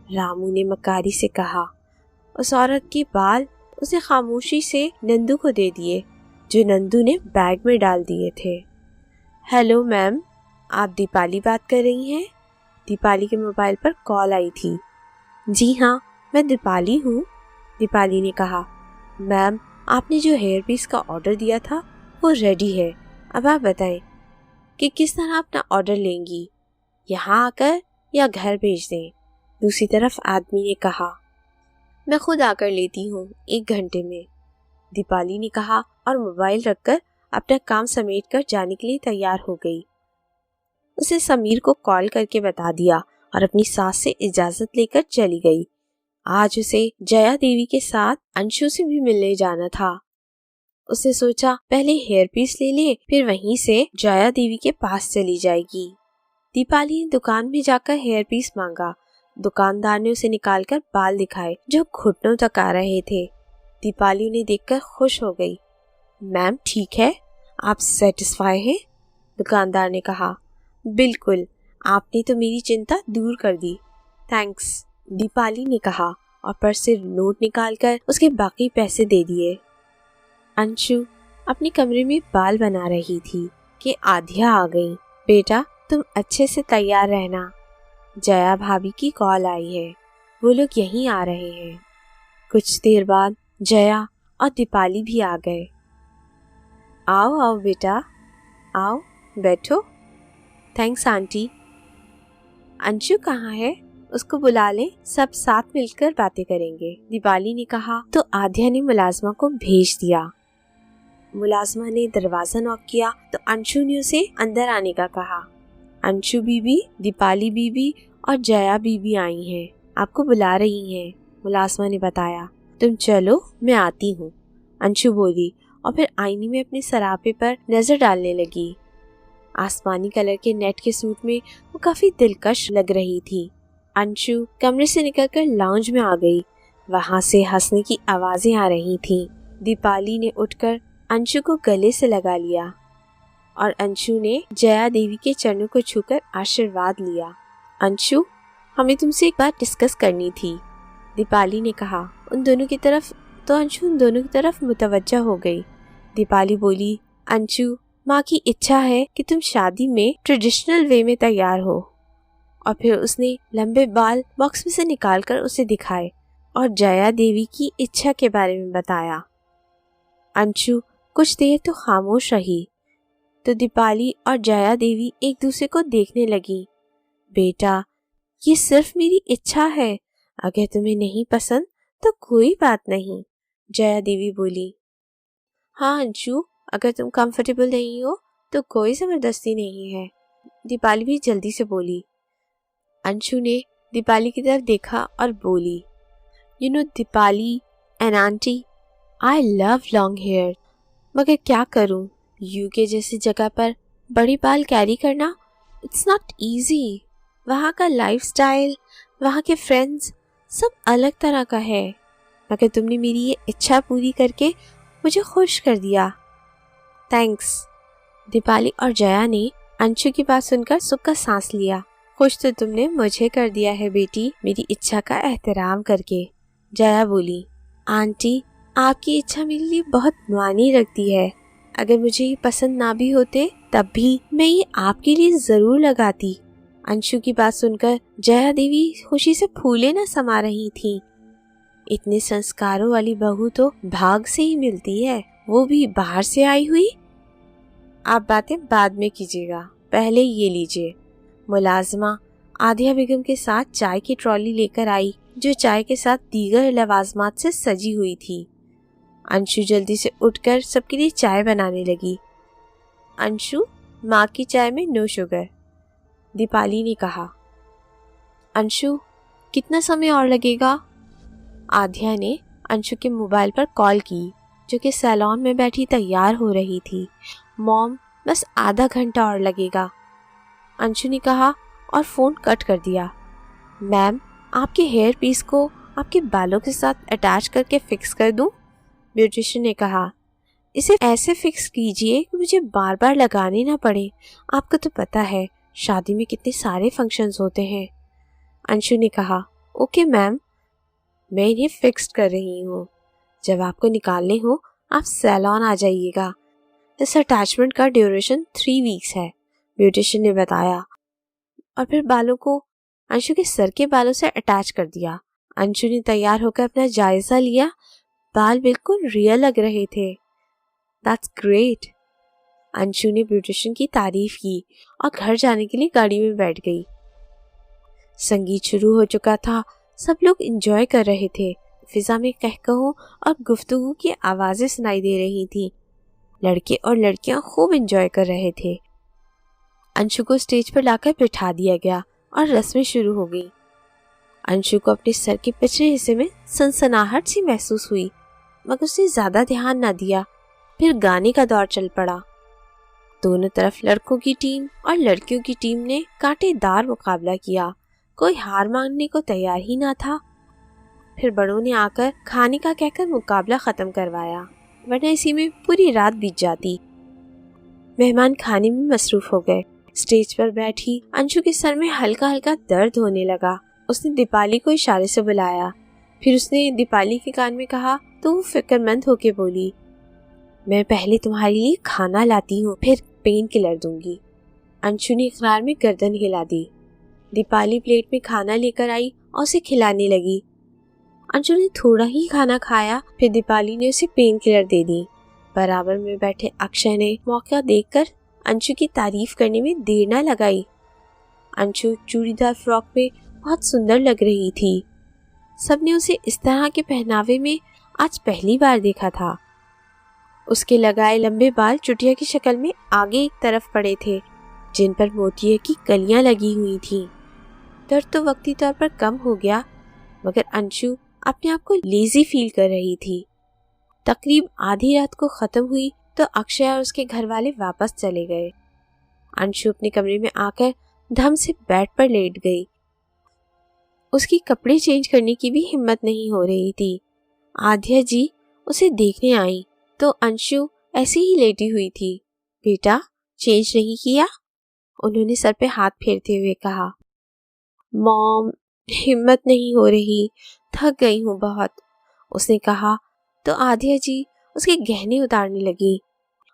रामू ने मकारी से कहा। उस औरत के बाल उसे खामोशी से नंदू को दे दिए, जो नंदू ने बैग में डाल दिए थे। हेलो मैम, आप दीपाली बात कर रही हैं? दीपाली के मोबाइल पर कॉल आई थी। जी हाँ, मैं दीपाली हूँ, दीपाली ने कहा। मैम, आपने जो हेयर पीस का ऑर्डर दिया था वो रेडी है। अब आप बताएं कि किस तरह अपना ऑर्डर लेंगी, यहाँ आकर या घर भेज दें? दूसरी तरफ आदमी ने कहा। मैं खुद आकर लेती हूँ 1 घंटे में, दीपाली ने कहा और मोबाइल रखकर अपना काम समेटकर जाने के लिए तैयार हो गई। उसे समीर को कॉल करके बता दिया और अपनी सास से इजाजत लेकर चली गई। आज उसे जया देवी के साथ अंशु से भी मिलने जाना था। उसने सोचा पहले हेयर पीस ले ले, फिर वहीं से जया देवी के पास चली जाएगी। दीपाली ने दुकान में जाकर हेयर पीस मांगा। दुकानदार ने उसे निकालकर बाल दिखाए जो घुटनों तक आ रहे थे। दीपाली उन्हें देखकर खुश हो गई। मैम ठीक है, आप सेटिस्फाई हैं? दुकानदार ने कहा। बिल्कुल, आपने तो मेरी चिंता दूर कर दी, थैंक्स, दीपाली ने कहा और पर्स से नोट निकालकर उसके बाकी पैसे दे दिए। अंशु अपने कमरे में बाल बना रही थी कि आध्या आ गई। बेटा तुम अच्छे से तैयार रहना, जया भाभी की कॉल आई है, वो लोग यहीं आ रहे हैं। कुछ देर बाद जया और दीपाली भी आ गए। आओ आओ बेटा, आओ बैठो। Thanks aunty. अंशु कहाँ है? उसको बुला ले, सब साथ मिलकर बातें करेंगे, दीपाली ने कहा तो आध्या ने मुलाजमा को भेज दिया। मुलाजमा ने दरवाजा नॉक किया तो अंशु ने उसे अंदर आने का कहा। अंशु बीबी, दीपाली बीबी और जया बीबी आई हैं, आपको बुला रही हैं, मुलाजमा ने बताया। तुम चलो, मैं आती हूँ, अंशु बोली और फिर आईने में अपने सरापे पर नजर डालने लगी। आसमानी कलर के नेट के सूट में वो काफी दिलकश लग रही थी। अंशु कमरे से निकलकर लाउंज में आ गई। वहाँ से हंसने की आवाजें आ रही थीं। दीपाली ने उठकर अंशु को गले से लगा लिया और अंशु ने जया देवी के चरणों को छूकर आशीर्वाद लिया। अंशु, हमें तुमसे एक बात डिस्कस करनी थी, दीपाली ने कहा उन दोनों की तरफ। तो अंशु उन दोनों की तरफ मुतवज्जा हो गई। दीपाली बोली, अंशु, माँ की इच्छा है कि तुम शादी में ट्रेडिशनल वे में तैयार हो। और फिर उसने लंबे बाल बॉक्स में से निकालकर उसे दिखाए और जया देवी की इच्छा के बारे में बताया। अंशु कुछ देर तो खामोश रही, तो दीपाली और जया देवी एक दूसरे को देखने लगी। बेटा, ये सिर्फ मेरी इच्छा है, अगर तुम्हें नहीं पसंद तो कोई बात नहीं, जया देवी बोली। हाँ अंशु, अगर तुम कंफर्टेबल नहीं हो तो कोई जबरदस्ती नहीं है, दीपाली भी जल्दी से बोली। अंशु ने दीपाली की तरफ देखा और बोली, you know Deepali and aunty, I love long hair, मगर क्या करूं, यूके जैसी जगह पर बड़े बाल कैरी करना इट्स नॉट इजी। वहाँ का लाइफस्टाइल, वहाँ के फ्रेंड्स सब अलग तरह का है, मगर तुमने मेरी ये इच्छा पूरी करके मुझे खुश कर दिया, थैंक्स। दीपाली और जया ने अंशु की बात सुनकर सुख का सांस लिया। खुश तो तुमने मुझे कर दिया है बेटी, मेरी इच्छा का एहतराम करके, जया बोली। आंटी, आपकी इच्छा मेरे लिए बहुत मायने रखती है, अगर मुझे ये पसंद ना भी होते तब भी मैं ये आपके लिए जरूर लगाती। अंशु की बात सुनकर जया देवी खुशी से फूले न समा रही थी। इतने संस्कारों वाली बहू तो भाग से ही मिलती है, वो भी बाहर से आई हुई। आप बातें बाद में कीजिएगा, पहले ये लीजिए। मुलाजमा आध्या बेगम के साथ चाय की ट्रॉली लेकर आई, जो चाय के साथ दीगर लवाजमात से सजी हुई थी। अंशु जल्दी से उठकर सबके लिए चाय बनाने लगी। अंशु, माँ की चाय में नो शुगर, दीपाली ने कहा। अंशु, कितना समय और लगेगा? आध्या ने अंशु के मोबाइल पर कॉल की, जो कि सैलून में बैठी तैयार हो रही थी। मॉम, बस आधा घंटा और लगेगा, अंशु ने कहा और फ़ोन कट कर दिया। मैम, आपके हेयर पीस को आपके बालों के साथ अटैच करके फिक्स कर दूं? ब्यूटिशियन ने कहा। इसे ऐसे फिक्स कीजिए कि मुझे बार बार लगाने ना पड़े। आपको तो पता है शादी में कितने सारे फंक्शंस होते हैं, अंशु ने कहा। ओके मैम, मैं इन्हें फिक्स कर रही हूँ। जब आपको निकालने हो आप सैलून आ जाइएगा। इस अटैचमेंट का ड्यूरेशन 3 वीक्स है, ब्यूटिशियन ने बताया। और फिर बालों को अंशु के सर के बालों से अटैच कर दिया। अंशु ने तैयार होकर अपना जायजा लिया। बाल बिल्कुल रियल लग रहे थे। दैट्स ग्रेट, अंशु ने ब्यूटिशियन की तारीफ की और घर जाने के लिए गाड़ी में बैठ गई। संगीत शुरू हो चुका था। सब लोग एंजॉय कर रहे थे। फिजा में कहकहों और गुफ्तगू की आवाजें सुनाई दे रही थी। लड़के और लड़कियां खूब एंजॉय कर रहे थे। अंशु को स्टेज पर लाकर बिठा दिया गया और रस्में शुरू हो गई। अंशु को अपने सर के पिछले हिस्से में सनसनाहट सी महसूस हुई, मगर उसने ज्यादा ध्यान न दिया। फिर गाने का दौर चल पड़ा। दोनों तरफ लड़कों की टीम और लड़कियों की टीम ने कांटेदार मुकाबला किया। कोई हार मानने को तैयार ही ना था। फिर बड़ों ने आकर खाने का कहकर मुकाबला खत्म करवाया, वरना इसी में पूरी रात बीत जाती। मेहमान खाने में मसरूफ हो गए। स्टेज पर बैठी अंशु के सर में हल्का हल्का दर्द होने लगा। उसने दीपाली को इशारे से बुलाया। फिर उसने दीपाली के कान में कहा तो वो फिक्रमंद होके बोली, मैं पहले तुम्हारे लिए खाना लाती हूँ, फिर पेन किलर दूंगी। अंशु ने इकरार में गर्दन हिला दी। दीपाली प्लेट में खाना लेकर आई और उसे खिलाने लगी। अंशु ने थोड़ा ही खाना खाया, फिर दीपाली ने उसे पेन किलर दे दी। बराबर में बैठे अक्षय ने मौका देखकर अंशु की तारीफ करने में देर न लगाई। अंशु चूड़ीदार फ्रॉक में बहुत सुंदर लग रही थी। सबने उसे इस तरह के पहनावे में आज पहली बार देखा था। उसके लगाए लंबे बाल चुटिया की शक्ल में आगे एक तरफ पड़े थे, जिन पर मोतिये की कलियां लगी हुई थीं। दर्द तो वक्ती तौर पर कम हो गया, मगर अंशु अपने आप को लेजी फील कर रही थी। तकरीब आधी रात को खत्म हुई तो अक्षय और उसके घर वाले वापस चले गए। अंशु अपने कमरे में आकर धम से बेड पर लेट गई। उसकी कपड़े चेंज करने की भी हिम्मत नहीं हो रही थी। आध्या जी उसे देखने आई तो अंशु ऐसी ही लेटी हुई थी। बेटा, चेंज नहीं किया? उन्होंने सर पे हाथ फेरते हुए कहा। मॉम, हिम्मत नहीं हो रही, थक गई हूँ बहुत, उसने कहा तो आध्या जी उसके गहने उतारने लगी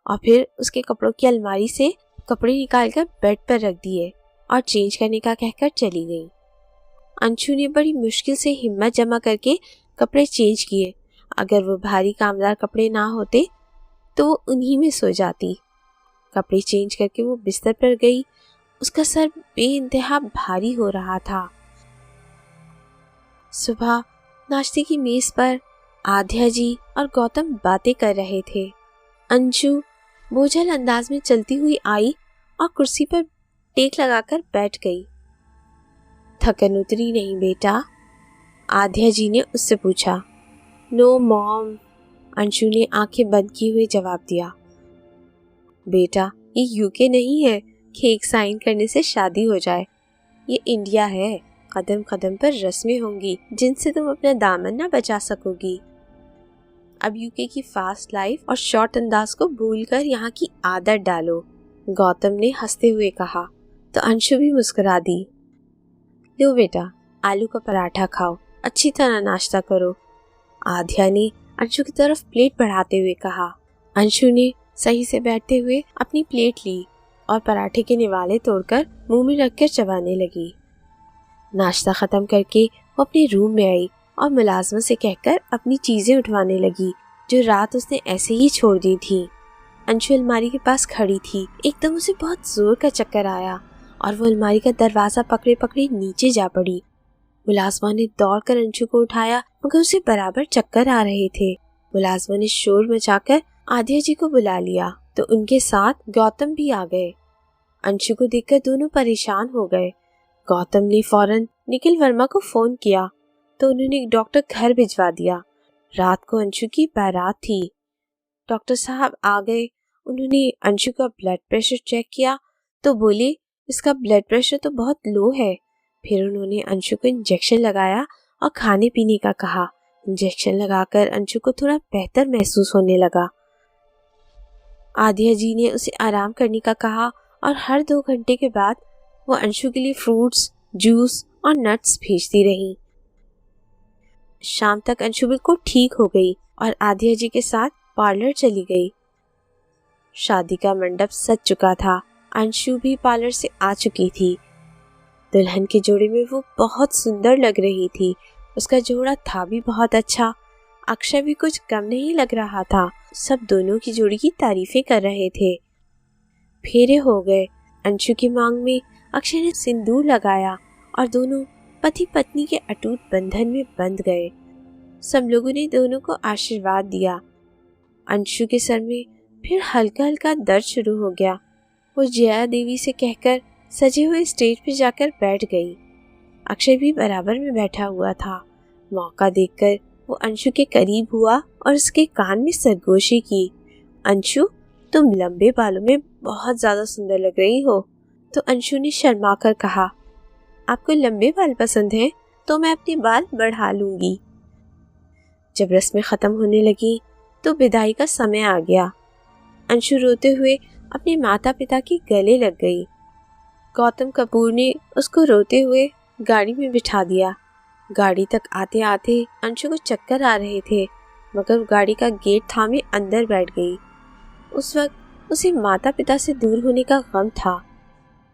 और फिर उसके कपड़ों की अलमारी से कपड़े निकालकर बेड पर रख दिए और चेंज करने का कहकर चली गई। अंशु ने बड़ी मुश्किल से हिम्मत जमा करके कपड़े चेंज किए। अगर वो भारी कामदार कपड़े ना होते तो वो उन्हीं में सो जाती। कपड़े चेंज करके वो बिस्तर पर गई। उसका सर बेइंतहा भारी हो रहा था। सुबह नाश्ते की मेज पर आध्या जी और गौतम बातें कर रहे थे। अंशु बोझल अंदाज में चलती हुई आई और कुर्सी पर टेक लगाकर बैठ गई। थकन उतरी नहीं बेटा? आध्या जी ने उससे पूछा। नो मॉम, अंशु ने आंखें बंद किए हुए जवाब दिया। बेटा, ये यूके नहीं है कि एक साइन करने से शादी हो जाए। ये इंडिया है। कदम कदम पर रस्में होंगी जिनसे तुम अपना दामन ना बचा सकोगी। अब यूके की फास्ट लाइफ और शॉर्ट अंदाज को भूलकर यहाँ की आदत डालो, गौतम ने हंसते हुए कहा। तो अंशु भी मुस्कुरा दी। लो बेटा, आलू का पराठा खाओ, अच्छी तरह नाश्ता करो, आध्या ने अंशु की तरफ प्लेट बढ़ाते हुए कहा। अंशु ने सही से बैठते हुए अपनी प्लेट ली और पराठे के निवाले तोड़कर मुंह में रखकर चबाने लगी। नाश्ता खत्म करके वो अपने रूम में आई और मुलाजमा से कहकर अपनी चीजें उठवाने लगी जो रात उसने ऐसे ही छोड़ दी थी। अंशु अलमारी के पास खड़ी थी। एकदम उसे बहुत जोर का चक्कर आया और वो अलमारी का दरवाजा पकड़े पकड़े नीचे जा पड़ी। मुलाजमा ने दौड़कर अंशु को उठाया, मगर उसे बराबर चक्कर आ रहे थे। मुलाजमा ने शोर मचाकर आध्या जी को बुला लिया तो उनके साथ गौतम भी आ गए। अंशु को देखकर दोनों परेशान हो गए। गौतम ने फौरन निखिल वर्मा को फोन किया तो उन्होंने डॉक्टर घर भिजवा दिया। रात को अंशु की बारात थी। डॉक्टर साहब आ गए। उन्होंने अंशु का ब्लड प्रेशर चेक किया तो बोले इसका ब्लड प्रेशर तो बहुत लो है। फिर उन्होंने अंशु को इंजेक्शन लगाया और खाने पीने का कहा। इंजेक्शन लगाकर अंशु को थोड़ा बेहतर महसूस होने लगा। आदिया जी ने उसे आराम करने का कहा और हर 2 घंटे के बाद वो अंशु के लिए फ्रूट्स, जूस और नट्स भेजती रही। शाम तक अंशु बिल्कुल ठीक हो गई और आदिया जी के साथ पार्लर चली गई। शादी का मंडप सज चुका था। अंशु भी पार्लर से आ चुकी थी। दुल्हन के जोड़े में वो बहुत सुंदर लग रही थी। उसका जोड़ा था भी बहुत अच्छा। अक्षय भी कुछ कम नहीं लग रहा था। सब दोनों की जोड़ी की तारीफें कर रहे थे। फेरे हो गए। अंशु की मांग में अक्षय ने सिंदूर लगाया और दोनों पति पत्नी के अटूट बंधन में बंध गए। सब लोगों ने दोनों को आशीर्वाद दिया। अंशु के सर में फिर हल्का हल्का दर्द शुरू हो गया। वो जया देवी से कहकर सजे हुए स्टेज पर जाकर बैठ गई। अक्षय भी बराबर में बैठा हुआ था। मौका देखकर वो अंशु के करीब हुआ और उसके कान में सरगोशी की। अंशु, तुम लंबे बालों में बहुत ज्यादा सुंदर लग रही हो। तो अंशु ने शर्मा कर कहा, आपको लंबे बाल पसंद हैं तो मैं अपने बाल बढ़ा लूंगी। जब रस्में खत्म होने लगी तो विदाई का समय आ गया। अंशु रोते हुए अपने माता पिता के गले लग गई। गौतम कपूर ने उसको रोते हुए गाड़ी में बिठा दिया। गाड़ी तक आते आते अंशु को चक्कर आ रहे थे, मगर गाड़ी का गेट थामे अंदर बैठ गई। उस वक्त उसे माता पिता से दूर होने का गम था।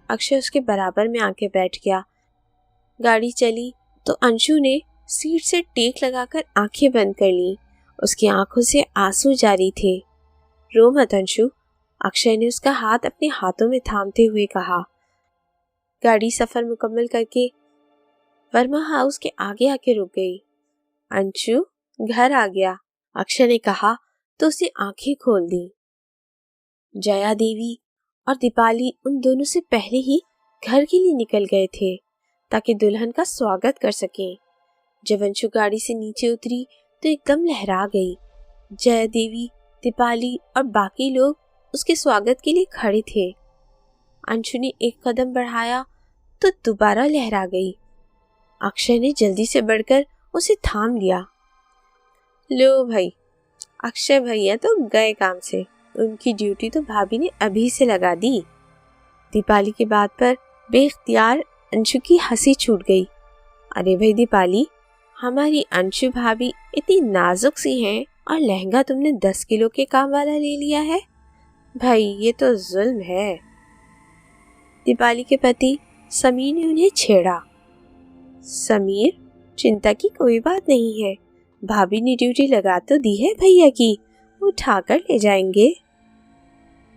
अक्षय उसके बराबर में आके बैठ गया। गाड़ी चली तो अंशु ने सीट से टेक लगाकर आंखें बंद कर ली। उसकी आंखों से आंसू जारी थे। रो मत अंशु, अक्षय ने उसका हाथ अपने हाथों में थामते हुए कहा। गाड़ी सफर मुकम्मल करके वर्मा हाउस के आगे आके रुक गई। अंशु, घर आ गया, अक्षय ने कहा तो उसे आंखें खोल दी। जया देवी और दीपाली उन दोनों से पहले ही घर के लिए निकल गए थे ताकि दुल्हन का स्वागत कर सकें। जब अंशु गाड़ी से नीचे उतरी तो एकदम लहरा गई। जया देवी, दीपाली और बाकी लोग उसके स्वागत के लिए खड़े थे। अंशु ने एक कदम बढ़ाया तो दोबारा लहरा गई। अक्षय ने जल्दी से बढ़कर उसे थाम लिया। लो भाई, अक्षय भैया तो गए काम से, उनकी ड्यूटी तो भाभी ने अभी से लगा दी। दीपाली की बात पर बेख्तियार अंशु की हंसी छूट गई। अरे भाई दीपाली, हमारी अंशु भाभी इतनी नाजुक सी हैं और लहंगा तुमने 10 किलो के काम वाला ले लिया है। भाई ये तो जुल्म है। दीपाली के पति समीर ने उन्हें छेड़ा। समीर, चिंता की कोई बात नहीं है, भाभी ने ड्यूटी लगा तो दी है भैया की, वो उठाकर ले जाएंगे।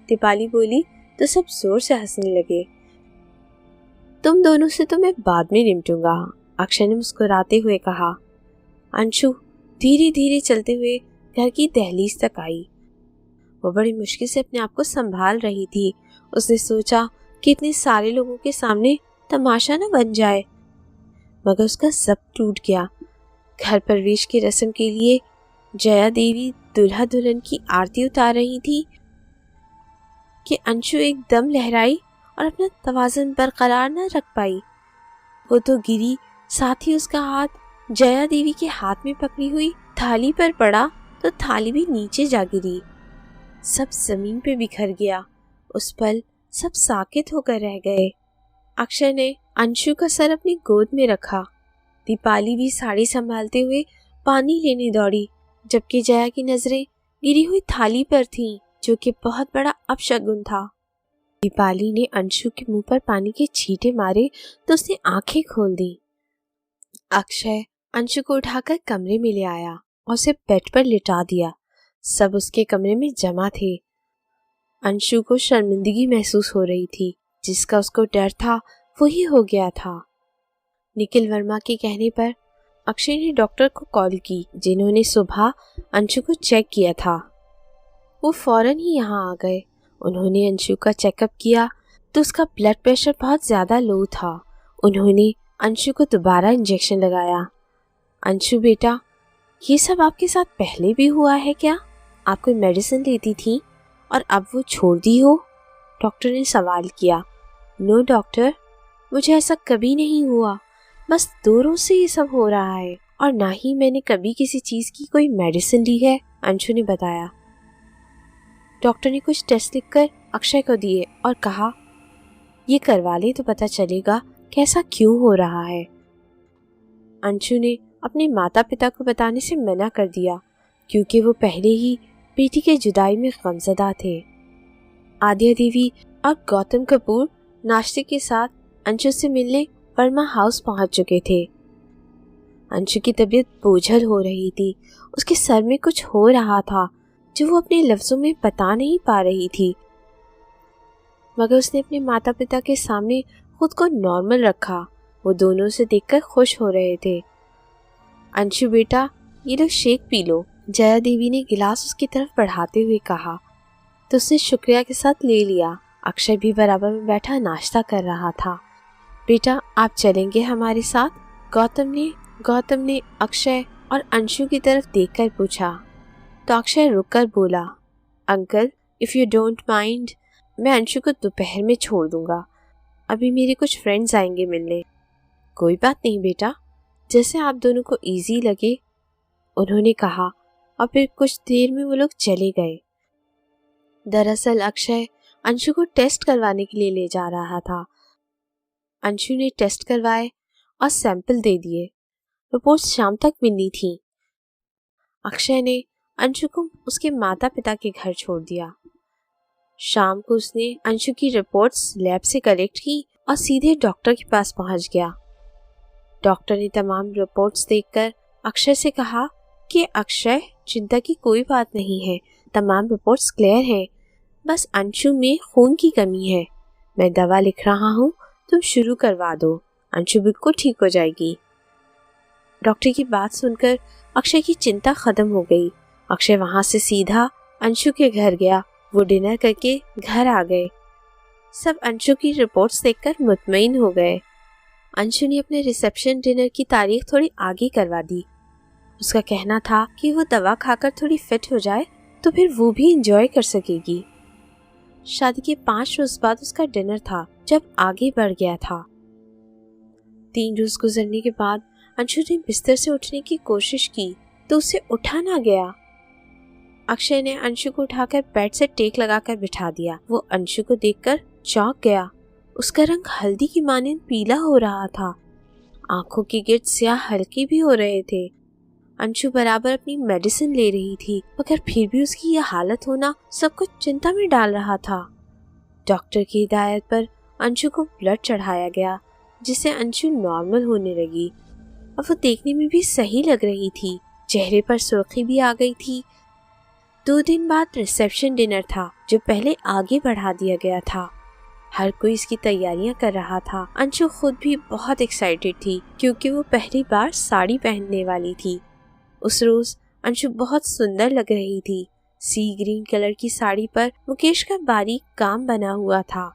दीपाली बोली तो सब जोर से हंसने लगे। तुम दोनों से तो मैं बाद में निपटूंगा, अक्षय ने मुस्कुराते हुए कहा। अंशु धीरे धीरे चलते हुए घर की दहलीज तक आई। वो बड़ी मुश्किल से अपने आप को संभाल रही थी। उसने सोचा कि इतने सारे लोगों के सामने तमाशा न बन जाए, मगर उसका सब टूट गया। घर प्रवेश की रस्म के लिए जया देवी दूल्हा दुल्हन की आरती उतार रही थी कि अंशु एकदम लहराई और अपना तवाज़ुन बरकरार न रख पाई। वो तो गिरी, साथ ही उसका हाथ जया देवी के हाथ में पकड़ी हुई थाली पर पड़ा तो थाली भी नीचे जा गिरी। सब जमीन पे बिखर गया। उस पल सब साकित होकर रह गए। अक्षय ने अंशु का सर अपनी गोद में रखा। दीपाली भी साड़ी संभालते हुए पानी लेने दौड़ी, जबकि जया की नजरें गिरी हुई थाली पर थीं, जो कि बहुत बड़ा अपशगुन था। दीपाली ने अंशु के मुंह पर पानी के छींटे मारे तो उसने आंखें खोल दी। अक्षय अंशु को उठाकर कमरे में ले आया और उसे बेड पर लिटा दिया। सब उसके कमरे में जमा थे। अंशु को शर्मिंदगी महसूस हो रही थी। जिसका उसको डर था वही हो गया था। निखिल वर्मा के कहने पर अक्षय ने डॉक्टर को कॉल की, जिन्होंने सुबह अंशु को चेक किया था। वो फौरन ही यहाँ आ गए। उन्होंने अंशु का चेकअप किया, तो उसका ब्लड प्रेशर बहुत ज़्यादा लो था। उन्होंने अंशु को दोबारा इंजेक्शन लगाया। अंशु बेटा, ये सब आपके साथ पहले भी हुआ है क्या? आप कोई मेडिसिन लेती थी और अब वो छोड़ दी हो? डॉक्टर ने सवाल किया। नो डॉक्टर, मुझे ऐसा कभी नहीं हुआ, बस 2 रोज से ये सब हो रहा है और ना ही मैंने कभी किसी चीज़ की कोई मेडिसिन ली है, अंशु ने बताया। डॉक्टर ने कुछ टेस्ट लिखकर अक्षय को दिए और कहा, ये करवा ले तो पता चलेगा कैसा क्यों हो रहा है। अंशु ने अपने माता पिता को बताने से मना कर दिया क्योंकि वो पहले ही बेटी के जुदाई में गमज़दा थे। आद्या देवी और गौतम कपूर नाश्ते के साथ अंशु से मिलने वर्मा हाउस पहुंच चुके थे। अंशु की तबीयत बोझल हो रही थी। उसके सर में कुछ हो रहा था जो वो अपने लफ्जों में बता नहीं पा रही थी, मगर उसने अपने माता पिता के सामने खुद को नॉर्मल रखा। वो दोनों से देखकर खुश हो रहे थे। अंशु बेटा, ये लो शेक पी लो, जया देवी ने गिलास उसकी तरफ बढ़ाते हुए कहा तो उसने शुक्रिया के साथ ले लिया। अक्षय भी बराबर में बैठा नाश्ता कर रहा था। बेटा, आप चलेंगे हमारे साथ? गौतम ने अक्षय और अंशु की तरफ देखकर पूछा तो अक्षय रुककर बोला, uncle, if you don't mind, मैं अंशु को दोपहर में छोड़ दूंगा। अभी मेरे कुछ फ्रेंड्स आएंगे मिलने। कोई बात नहीं बेटा, जैसे आप दोनों को इजी लगे, उन्होंने कहा और फिर कुछ देर में वो लोग चले गए। दरअसल अक्षय अंशु को टेस्ट करवाने के लिए ले जा रहा था। अंशु ने टेस्ट करवाए और सैंपल दे दिए। रिपोर्ट शाम तक मिलनी थी। अक्षय ने अंशु को उसके माता पिता के घर छोड़ दिया। शाम को उसने अंशु की रिपोर्ट्स लैब से कलेक्ट की और सीधे डॉक्टर के पास पहुंच गया। डॉक्टर ने तमाम रिपोर्ट्स देखकर अक्षय से कहा कि अक्षय, चिंता की कोई बात नहीं है, तमाम रिपोर्ट्स क्लियर हैं, बस अंशु में खून की कमी है। मैं दवा लिख रहा हूँ, तुम शुरू करवा दो, अंशु बिल्कुल ठीक हो जाएगी। डॉक्टर की बात सुनकर अक्षय की चिंता खत्म हो गई। अक्षय वहां से सीधा अंशु के घर गया। वो डिनर करके घर आ गए। सब अंशु की रिपोर्ट्स देखकर मुतमईन हो गए। अंशु ने अपने रिसेप्शन डिनर की तारीख थोड़ी आगे करवा दी। उसका कहना था कि वो दवा खाकर थोड़ी फिट हो जाए तो फिर वो भी एंजॉय कर सकेगी। शादी के 5 रोज बाद उसका डिनर था जब आगे बढ़ गया था। 3 रोज गुजरने के बाद अंशु ने बिस्तर से उठने की कोशिश की तो उसे उठा ना गया। अक्षय ने अंशु को उठाकर बेड से टेक लगाकर बिठा दिया। वो अंशु को देखकर चौंक गया। उसका रंग हल्दी की मानिंद पीला हो रहा था। आंखों के गिर्द स्याह हल्के भी हो रहे थे। अंशु बराबर अपनी मेडिसिन ले रही थी, मगर फिर भी उसकी यह हालत होना सब कुछ चिंता में डाल रहा था। डॉक्टर की हिदायत पर अंशु को ब्लड चढ़ाया गया, जिससे अंशु नॉर्मल होने लगी। अब वो देखने में भी सही लग रही थी। चेहरे पर सुर्खी भी आ गई थी। 2 दिन बाद रिसेप्शन डिनर था, जो पहले आगे बढ़ा दिया गया था। हर कोई इसकी तैयारियां कर रहा था। अंशु खुद भी बहुत एक्साइटेड थी क्योंकि वो पहली बार साड़ी पहनने वाली थी। उस रोज अंशु बहुत सुंदर लग रही थी। सी ग्रीन कलर की साड़ी पर मुकेश का बारीक काम बना हुआ था।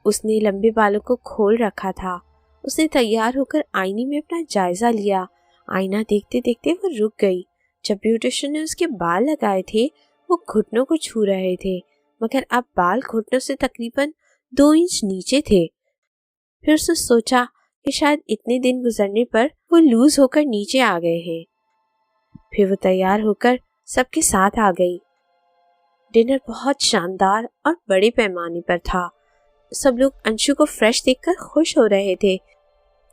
उसने लंबे बालों को खोल रखा था। उसने तैयार होकर आईने में अपना जायजा लिया। आईना देखते देखते वो रुक गई। जब ब्यूटिशियन ने उसके बाल लगाए थे वो घुटनों को छू रहे थे, मगर अब बाल घुटनों से तकरीबन 2 इंच नीचे थे। फिर उसने सोचा कि शायद इतने दिन गुजरने पर वो लूज होकर नीचे आ गए हैं। फिर वो तैयार होकर सबके साथ आ गई। डिनर बहुत शानदार और बड़े पैमाने पर था। सब लोग अंशु को फ्रेश देखकर खुश हो रहे थे।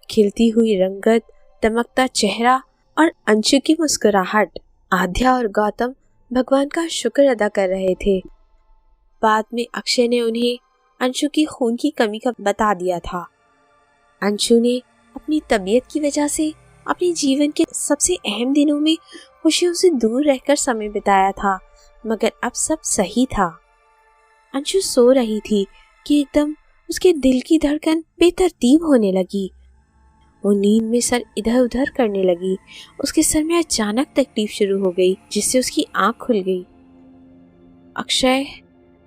खिलती हुई रंगत, दमकता चेहरा और अंशु की मुस्कुराहट। आद्या और गौतम भगवान का शुक्र अदा कर रहे थे। बाद में अक्षय ने उन्हें अंशु की खून की कमी का बता दिया था। अंशु ने अपनी तबीयत की वजह से अपने जीवन के सबसे अहम दिनों में खुशियों से दूर रहकर समय बिताया था, मगर अब सब सही था। अंशु सो रही थी कि एकदम उसके दिल की धड़कन बेतरतीब होने लगी। वो नींद में सर इधर उधर करने लगी। उसके सर में अचानक तकलीफ शुरू हो गई, जिससे उसकी आंख खुल गई। अक्षय,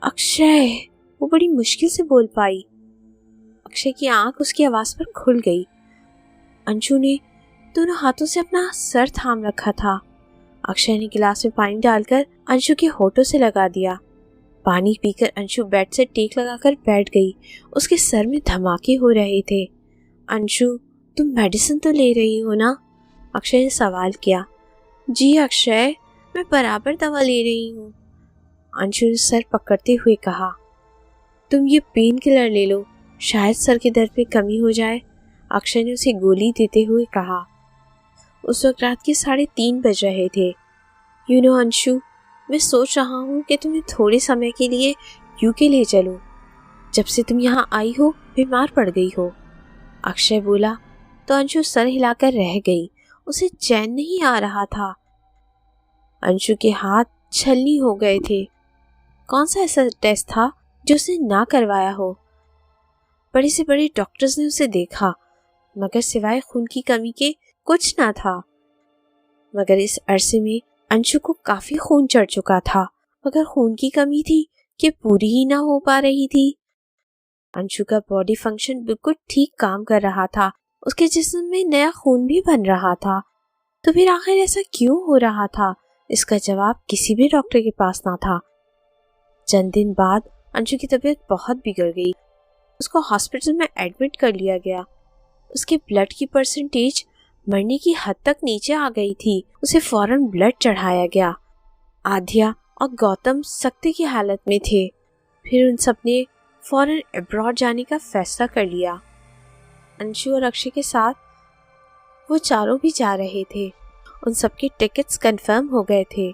अक्षय, वो बड़ी मुश्किल से बोल पाई। अक्षय की आंख उसकी आवाज पर खुल गई। अंशु ने दोनों हाथों से अपना सर थाम रखा था। अक्षय ने गिलास में पानी डालकर अंशु के होठों से लगा दिया। पानी पीकर अंशु बेड से टेक लगाकर बैठ गई। उसके सर में धमाके हो रहे थे। अंशु, तुम मेडिसिन तो ले रही हो ना? अक्षय ने सवाल किया। जी अक्षय, मैं बराबर दवा ले रही हूँ, अंशु ने सर पकड़ते हुए कहा। तुम ये पेन किलर ले लो, शायद सर के दर्द में कमी हो जाए, अक्षय ने उसे गोली देते हुए कहा। उस वक्त रात के 3:30 बज रहे थे। यू नो अंशु, मैं सोच रहा हूँ कि तुम्हें थोड़े समय के लिए यूके ले चलूं। जब से तुम यहाँ आई हो बीमार पड़ गई हो, अक्षय बोला तो अंशु सर हिलाकर रह गई। उसे चैन नहीं आ रहा था। अंशु के हाथ छलनी हो गए थे। कौन सा ऐसा टेस्ट था जो उसने ना करवाया हो? बड़े से बड़े डॉक्टर्स ने उसे देखा, मगर सिवाय खून की कमी के कुछ ना था। मगर इस अरसे में अंशु को काफी खून चढ़ चुका था, मगर खून की कमी थी कि पूरी ही ना हो पा रही थी। अंशु का बॉडी फंक्शन बिल्कुल ठीक काम कर रहा था। उसके जिस्म में नया खून भी बन रहा था। तो फिर आखिर ऐसा क्यों हो रहा था? इसका जवाब किसी भी डॉक्टर के पास ना था। चंद दिन बाद अंशु की तबीयत बहुत बिगड़ गई। उसको हॉस्पिटल में एडमिट कर लिया गया। उसके ब्लड की परसेंटेज मरने की हद तक नीचे आ गई थी। उसे फौरन ब्लड चढ़ाया गया। आध्या और गौतम सख्ती की हालत में थे। फिर उन सब ने फौरन अब्रॉड जाने का फैसला कर लिया। अंशु और अक्षय के साथ वो चारों भी जा रहे थे। उन सबके टिकट्स कंफर्म हो गए थे।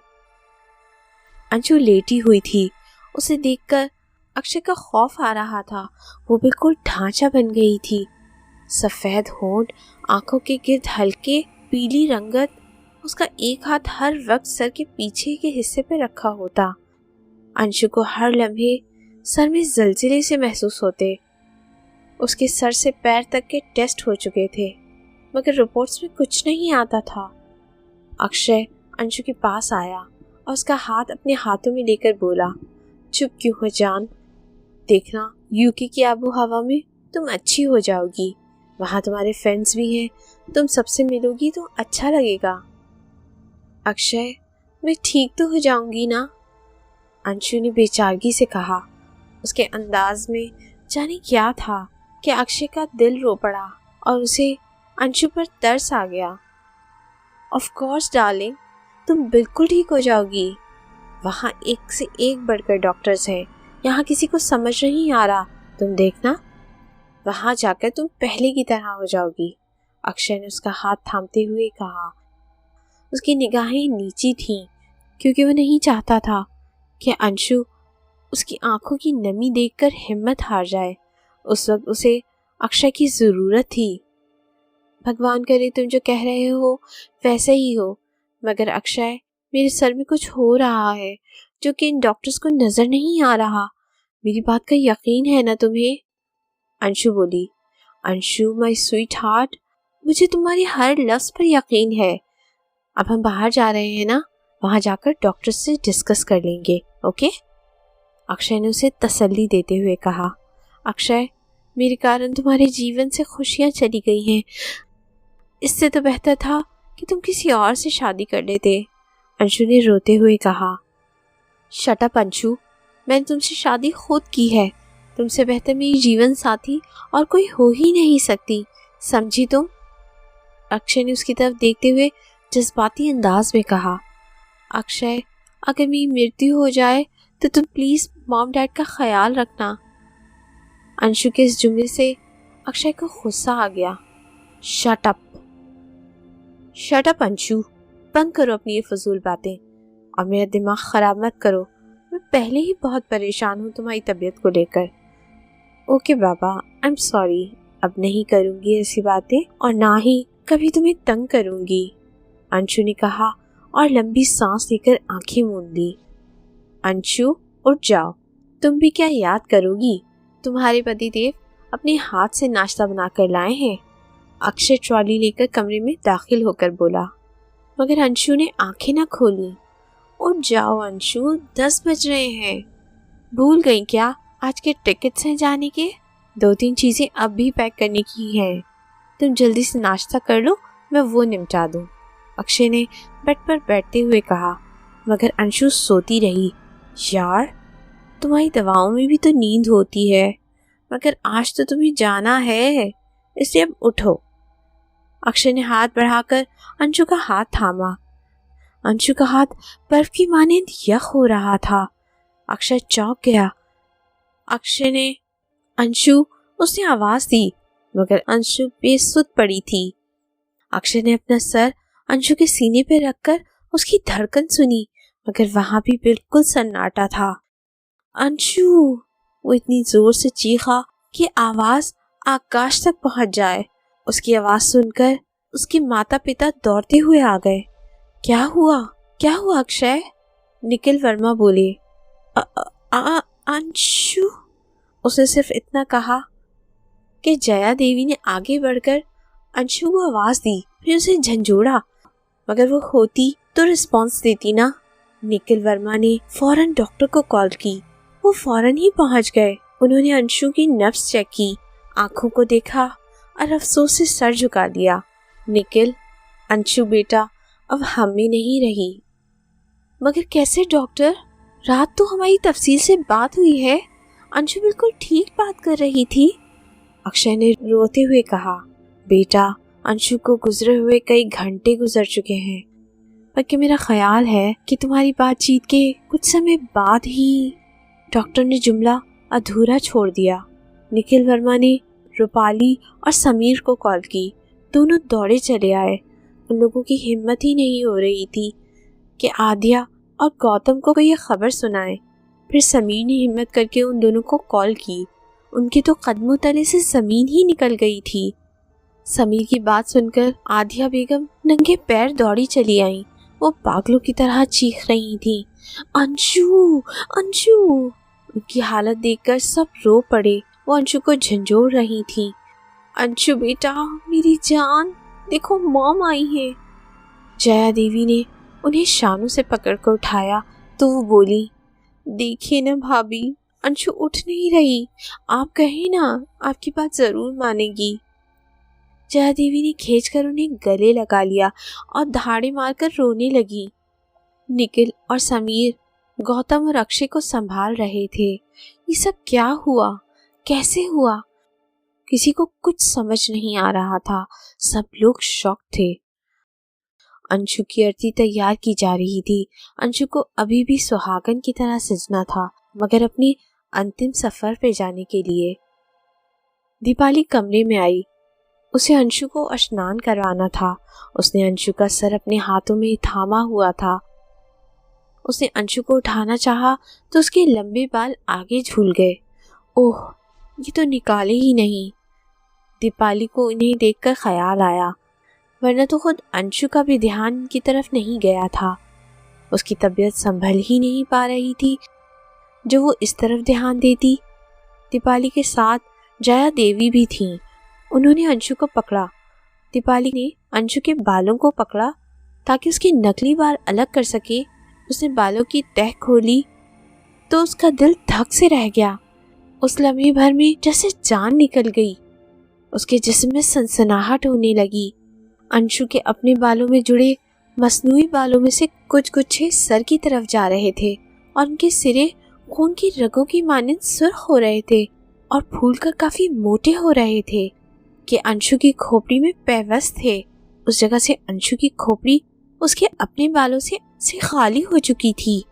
अंशु लेटी हुई थी। उसे देखकर अक्षय का खौफ आ रहा था। वो बिल्कुल ढांचा बन गई थी। सफेद होंठ, आंखों के गिर्द हल्के पीली रंगत। उसका एक हाथ हर वक्त सर के पीछे के हिस्से पे रखा होता। अंशु को हर लम्हे सर में जलजिले से महसूस होते। उसके सर से पैर तक के टेस्ट हो चुके थे, मगर रिपोर्ट्स में कुछ नहीं आता था। अक्षय अंशु के पास आया और उसका हाथ अपने हाथों में लेकर बोला, चुप क्यों हो जान? देखना, यूके की आबो हवा में तुम अच्छी हो जाओगी। वहाँ तुम्हारे फ्रेंड्स भी हैं, तुम सबसे मिलोगी तो अच्छा लगेगा। अक्षय, मैं ठीक तो हो जाऊंगी ना? अंशु ने बेचारगी से कहा। उसके अंदाज में जाने क्या था कि अक्षय का दिल रो पड़ा और उसे अंशु पर तरस आ गया। ऑफ कोर्स डार्लिंग, तुम बिल्कुल ठीक हो जाओगी। वहाँ एक से एक बढ़कर डॉक्टर्स हैं। यहाँ किसी को समझ नहीं आ रहा। तुम देखना, वहाँ जाकर तुम पहले की तरह हो जाओगी। अक्षय ने उसका हाथ थामते हुए कहा। उसकी निगाहें नीची थीं, क्योंकि वो नहीं चाहता था कि अंशु उसकी आंखों की नमी देखकर हिम्मत हार जाए। उस वक्त उसे अक्षय की ज़रूरत थी। भगवान करे तुम जो कह रहे हो वैसे ही हो, मगर अक्षय, मेरे सर में कुछ हो रहा है जो कि इन डॉक्टर्स को नजर नहीं आ रहा। मेरी बात का यकीन है ना तुम्हें? अंशु बोली। अंशु माय स्वीट हार्ट, मुझे तुम्हारी हर लफ्ज पर यकीन है। अब हम बाहर जा रहे हैं ना, वहां जाकर डॉक्टर से डिस्कस कर लेंगे, ओके? अक्षय ने उसे तसल्ली देते हुए कहा। अक्षय, मेरे कारण तुम्हारे जीवन से खुशियां चली गई हैं। इससे तो बेहतर था कि तुम किसी और से शादी कर लेते, अंशु ने रोते हुए कहा। शट अप अंशु, मैंने तुमसे शादी खुद की है। तुमसे बेहतर मेरी जीवन साथी और कोई हो ही नहीं सकती, समझी तुम? अक्षय ने उसकी तरफ देखते हुए जज्बाती अंदाज में कहा। अक्षय, अगर मेरी मृत्यु हो जाए तो तुम प्लीज मॉम डैड का ख्याल रखना। अंशु के इस जुमले से अक्षय को गुस्सा आ गया। शट अप अंशु, बंद करो अपनी ये फजूल बातें और मेरा दिमाग खराब मत करो। मैं पहले ही बहुत परेशान हूँ तुम्हारी तबीयत को लेकर। Okay Baba, I am sorry. अब नहीं करूँगी ऐसी बातें और ना ही कभी तुम्हें तंग करूँगी, अंशु ने कहा और लंबी सांस लेकर आंखें मूंद ली। अंशु, उठ जाओ। तुम भी क्या याद करोगी? तुम्हारे पतिदेव अपने हाथ से नाश्ता बनाकर लाए हैं, अक्षय ट्रॉली लेकर कमरे में दाखिल होकर बोला। मगर अंशु ने आंखें न खोली। उठ जाओ अंशु, 10 बज रहे हैं। भूल गई क्या? आज के टिकट्स हैं जाने के, 2-3 चीजें अब भी पैक करने की हैं। तुम जल्दी से नाश्ता कर लो, मैं वो निपटा दूं। अक्षय ने बेड पर बैठते हुए कहा, मगर अंशु सोती रही। यार, तुम्हारी दवाओं में भी तो नींद होती है, मगर आज तो तुम्हें जाना है, इसलिए अब उठो। अक्षय ने हाथ बढ़ाकर अंशु का हाथ थामा। अंशु का हाथ बर्फ की मानिंद यख हो रहा था। अक्षय चौंक गया। अक्षय ने अंशु, उसने आवाज दी, मगर अंशु बेसुध पड़ी थी। अक्षय ने अपना सर अंशु के सीने पर रखकर उसकी धड़कन सुनी, मगर वहां भी बिल्कुल सन्नाटा था। अंशु! वो इतनी जोर से चीखा कि आवाज आकाश तक पहुंच जाए। उसकी आवाज सुनकर उसके माता पिता दौड़ते हुए आ गए। क्या हुआ अक्षय? निखिल वर्मा बोले। अंशु! उसने सिर्फ इतना कहा कि जया देवी ने आगे बढ़कर अंशु को आवाज दी, फिर उसे झंझोड़ा, मगर वो होती तो रिस्पॉन्स देती ना। निखिल वर्मा ने फौरन डॉक्टर को कॉल की। वो फौरन ही पहुंच गए। उन्होंने अंशु की नब्ज चेक की, आंखों को देखा और अफसोस से सर झुका दिया। निखिल, अंशु बेटा अब हम में नहीं रही। मगर कैसे डॉक्टर? रात तो हमारी तफसील से बात हुई है, अंशु बिल्कुल ठीक बात कर रही थी। अक्षय ने रोते हुए कहा, बेटा अंशु को गुजरे हुए कई घंटे गुजर चुके हैं, बल्कि मेरा ख्याल है कि तुम्हारी बातचीत के कुछ समय बाद ही। डॉक्टर ने जुमला अधूरा छोड़ दिया। निखिल वर्मा ने रूपाली और समीर को कॉल की। दोनों दौड़े चले आए। उन लोगों की हिम्मत ही नहीं हो रही थी कि आद्या और गौतम को ये खबर सुनाए। फिर समीर ने हिम्मत करके उन दोनों को कॉल की। उनके तो कदमों तले से जमीन ही निकल गई थी। समीर की बात सुनकर आद्या बेगम नंगे पैर दौड़ी चली आई। वो पागलों की तरह चीख रही थी, अंशु अंशु। उनकी हालत देखकर सब रो पड़े। वो अंशु को झंझोड़ रही थी। अंशु बेटा, मेरी जान, देखो मॉम आई है। जया देवी ने उन्हें शानों से पकड़कर उठाया तो वो बोली, देखिए ना भाभी, अंशु उठ नहीं रही। आप कहे ना, आपकी बात जरूर मानेगी। जया देवी ने खींचकर उन्हें गले लगा लिया और धाड़े मारकर रोने लगी। निखिल और समीर गौतम और अक्षय को संभाल रहे थे। ये सब क्या हुआ, कैसे हुआ? किसी को कुछ समझ नहीं आ रहा था। सब लोग शॉक थे। अंशु की अर्थी तैयार की जा रही थी। अंशु को अभी भी सुहागन की तरह सजना था, मगर अपने अंतिम सफर पे जाने के लिए। दीपाली कमरे में आई। उसे अंशु को स्नान करवाना था। उसने अंशु का सर अपने हाथों में थामा हुआ था। उसने अंशु को उठाना चाहा तो उसके लंबे बाल आगे झूल गए। ओह, ये तो निकाले ही नहीं। दीपाली को इन्हें देखकर ख्याल आया, वरना तो खुद अंशु का भी ध्यान इनकी तरफ नहीं गया था। उसकी तबीयत संभल ही नहीं पा रही थी जो वो इस तरफ ध्यान देती। दीपाली के साथ जया देवी भी थीं। उन्होंने अंशु को पकड़ा। दीपाली ने अंशु के बालों को पकड़ा ताकि उसके नकली बाल अलग कर सके। उसने बालों की तह खोली तो उसका दिल धक से रह गया। उस लम्हे भर में जैसे जान निकल गई। उसके जिस्म में सनसनाहट होने लगी। अंशु के अपने बालों में जुड़े मसनूई बालों में से कुछ गुच्छे सर की तरफ जा रहे थे और उनके सिरे खून की रगों की मानिंद सुर्ख हो रहे थे और फूलकर काफी मोटे हो रहे थे कि अंशु की खोपड़ी में पेवस्त थे। उस जगह से अंशु की खोपड़ी उसके अपने बालों से खाली हो चुकी थी।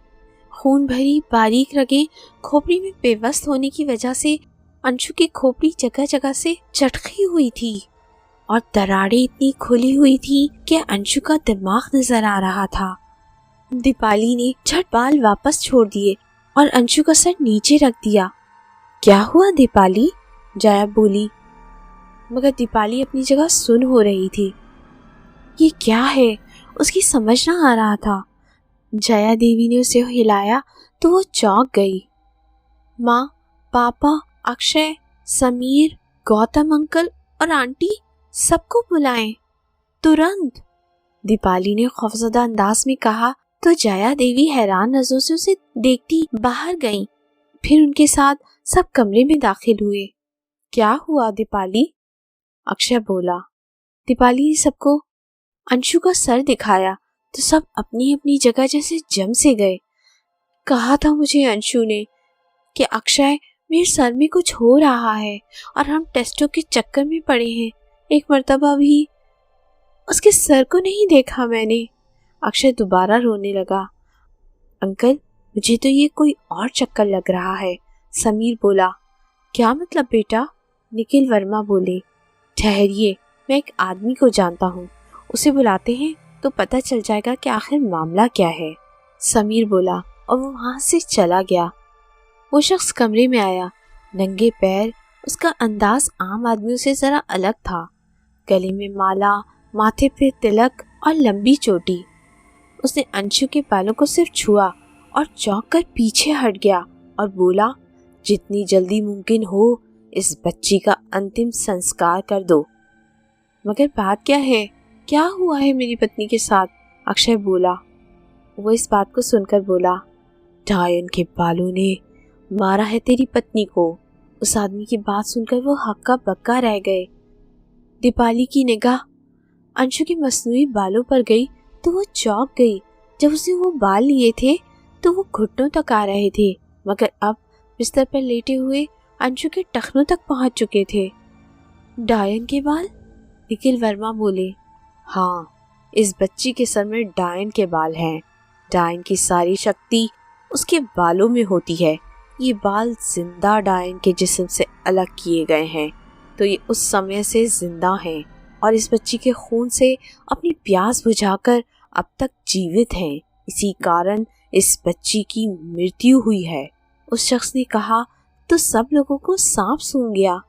खून भरी बारीक रगें खोपड़ी में पेवस्त होने की वजह से अंशु की खोपड़ी जगह जगह से चटकी हुई थी और दरारें इतनी खुली हुई थी कि अंशु का दिमाग नजर आ रहा था। दीपाली ने झट बाल वापस छोड़ दिए और अंशु का सर नीचे रख दिया। क्या हुआ दीपाली? जया बोली, मगर दीपाली अपनी जगह सुन हो रही थी। ये क्या है, उसकी समझ ना आ रहा था। जया देवी ने उसे हिलाया तो वो चौंक गई। माँ, पापा, अक्षय, समीर, गौतम अंकल और आंटी, सबको बुलाएं तुरंत। दीपाली ने खौफजदा अंदाज में कहा तो जया देवी हैरान नजरों से उसे देखती बाहर गईं। फिर उनके साथ सब कमरे में दाखिल हुए। क्या हुआ दीपाली? अक्षय बोला। दीपाली ने सबको अंशु का सर दिखाया तो सब अपनी अपनी जगह जैसे जम से गए। कहा था मुझे अंशु ने कि अक्षय, मेरे सर में कुछ हो रहा है और हम टेस्टों के चक्कर में पड़े हैं। एक मर्तबा भी उसके सर को नहीं देखा मैंने। अक्षय दोबारा रोने लगा। अंकल, मुझे तो ये कोई और चक्कर लग रहा है, समीर बोला। क्या मतलब बेटा? निखिल वर्मा बोले। ठहरिए, मैं एक आदमी को जानता हूँ, उसे बुलाते हैं तो पता चल जाएगा कि आखिर मामला क्या है, समीर बोला और वो वहाँ से चला गया। वो शख्स कमरे में आया, नंगे पैर। उसका अंदाज आम आदमियों से जरा अलग था। गले में माला, माथे पे तिलक और लंबी चोटी। उसने अंशु के बालों को सिर्फ छुआ और चौंक कर पीछे हट गया और बोला, जितनी जल्दी मुमकिन हो इस बच्ची का अंतिम संस्कार कर दो। मगर बात क्या है? क्या हुआ है मेरी पत्नी के साथ? अक्षय बोला। वो इस बात को सुनकर बोला, डायन के बालों ने मारा है तेरी पत्नी को। उस आदमी की बात सुनकर वो हक्का बक्का रह गए। दीपाली की निगाह अंशु के मसनूई बालों पर गई तो वो चौंक गई। जब उसने वो बाल लिए थे तो वो घुटनों तक आ रहे थे, मगर अब बिस्तर पर लेटे हुए अंशु के टखनों तक पहुंच चुके थे। डायन के बाल? निखिल वर्मा बोले। हाँ, इस बच्ची के सर में डायन के बाल हैं। डायन की सारी शक्ति उसके बालों में होती है। ये बाल जिंदा डायन के जिस्म से अलग किए गए हैं, तो ये उस समय से जिंदा हैं और इस बच्ची के खून से अपनी प्यास बुझाकर अब तक जीवित हैं। इसी कारण इस बच्ची की मृत्यु हुई है। उस शख्स ने कहा तो सब लोगों को सांप सूंघ गया।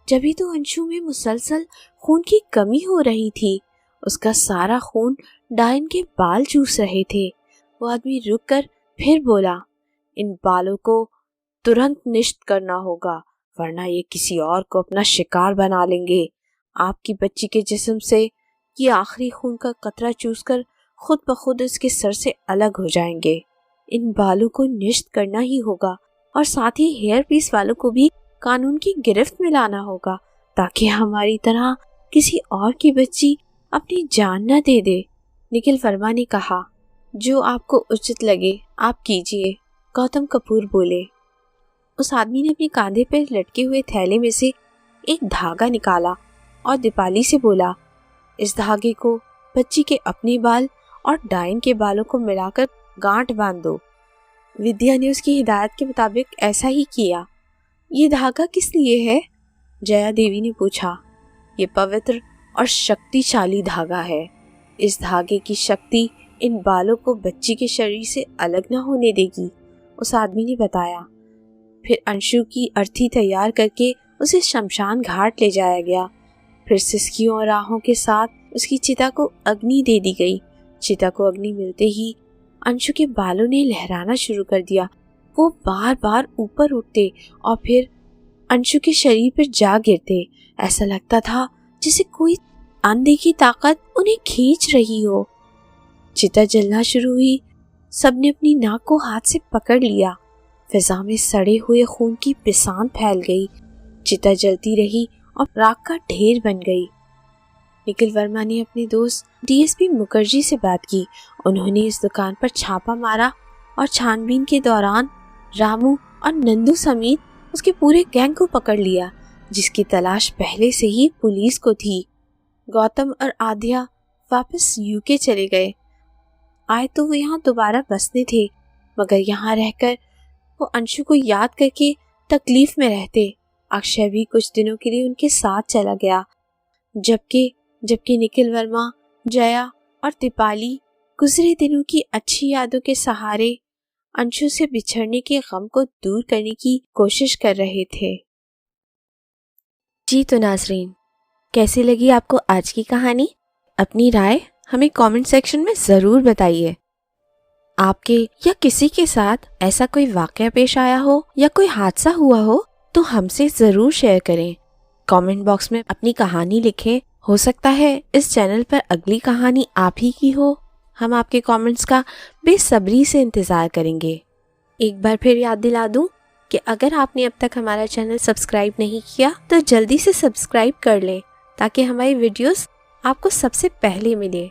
जभी तो अंशु में मुसलसल खून की कमी हो रही थी। उसका सारा खून डायन के बाल चूस रहे थे। वो आदमी रुक कर फिर बोला, इन बालों को तुरंत नष्ट करना होगा, वरना ये किसी और को अपना शिकार बना लेंगे। आपकी बच्ची के जिस्म से ये आखिरी खून का कतरा चूसकर खुद ब खुद इसके सर से अलग हो जाएंगे। इन बालों को नष्ट करना ही होगा और साथ ही हेयर पीस वालों को भी कानून की गिरफ्त में लाना होगा, ताकि हमारी तरह किसी और की बच्ची अपनी जान न दे दे। निखिल वर्मा ने कहा, जो आपको उचित लगे आप कीजिए, गौतम कपूर बोले। उस आदमी ने अपने कांधे पर लटके हुए थैले में से एक धागा निकाला और दीपाली से बोला, इस धागे को बच्ची के अपने बाल और डायन के बालों को मिलाकर गांठ बांध दो। विद्या ने उसकी हिदायत के मुताबिक ऐसा ही किया। ये धागा किस लिए है? जया देवी ने पूछा। ये पवित्र और शक्तिशाली धागा है। इस धागे की शक्ति इन बालों को बच्ची के शरीर से अलग न होने देगी, उस आदमी ने बताया। फिर अंशु की अर्थी तैयार करके उसे शमशान घाट ले जाया गया। फिर सिसकियों और राहों के साथ उसकी चिता को अग्नि दे दी गई। चिता को अग्नि मिलते ही अंशु के बालों ने लहराना शुरू कर दिया। वो बार बार ऊपर उठते और फिर अंशु के शरीर पर जा गिरते। ऐसा लगता था जैसे कोई अनदेखी ताकत उन्हें खींच रही हो। चिता जलना शुरू हुई। सबने अपनी नाक को हाथ से पकड़ लिया। फिजा में सड़े हुए खून की पिसान फैल गई। चिता जलती रही और राख का ढेर बन गई। निखिल वर्मा ने अपने दोस्त डीएसपी मुखर्जी से बात की। उन्होंने इस दुकान पर छापा मारा और छानबीन के दौरान रामू और नंदू समेत उसके पूरे गैंग को पकड़ लिया, जिसकी तलाश पहले से ही पुलिस को थी। गौतम और आध्या वापस यूके चले गए। आए तो वो यहाँ दोबारा बसने थे, मगर यहाँ रहकर वो अंशु को याद करके तकलीफ में रहते। अक्षय भी कुछ दिनों के लिए उनके साथ चला गया, जबकि निखिल वर्मा, जया और दीपाली गुजरे दिनों की अच्छी यादों के सहारे अंशु से बिछड़ने के गम को दूर करने की कोशिश कर रहे थे। जी तो नाज़रीन, कैसी लगी आपको आज की कहानी? अपनी राय हमें कमेंट सेक्शन में ज़रूर बताइए। आपके या किसी के साथ ऐसा कोई वाकया पेश आया हो या कोई हादसा हुआ हो तो हमसे ज़रूर शेयर करें। कमेंट बॉक्स में अपनी कहानी लिखें। हो सकता है इस चैनल पर अगली कहानी आप ही की हो। हम आपके कमेंट्स का बेसब्री से इंतज़ार करेंगे। एक बार फिर याद दिला दूं कि अगर आपने अब तक हमारा चैनल सब्सक्राइब नहीं किया तो जल्दी से सब्सक्राइब कर लें ताकि हमारी वीडियोस आपको सबसे पहले मिले।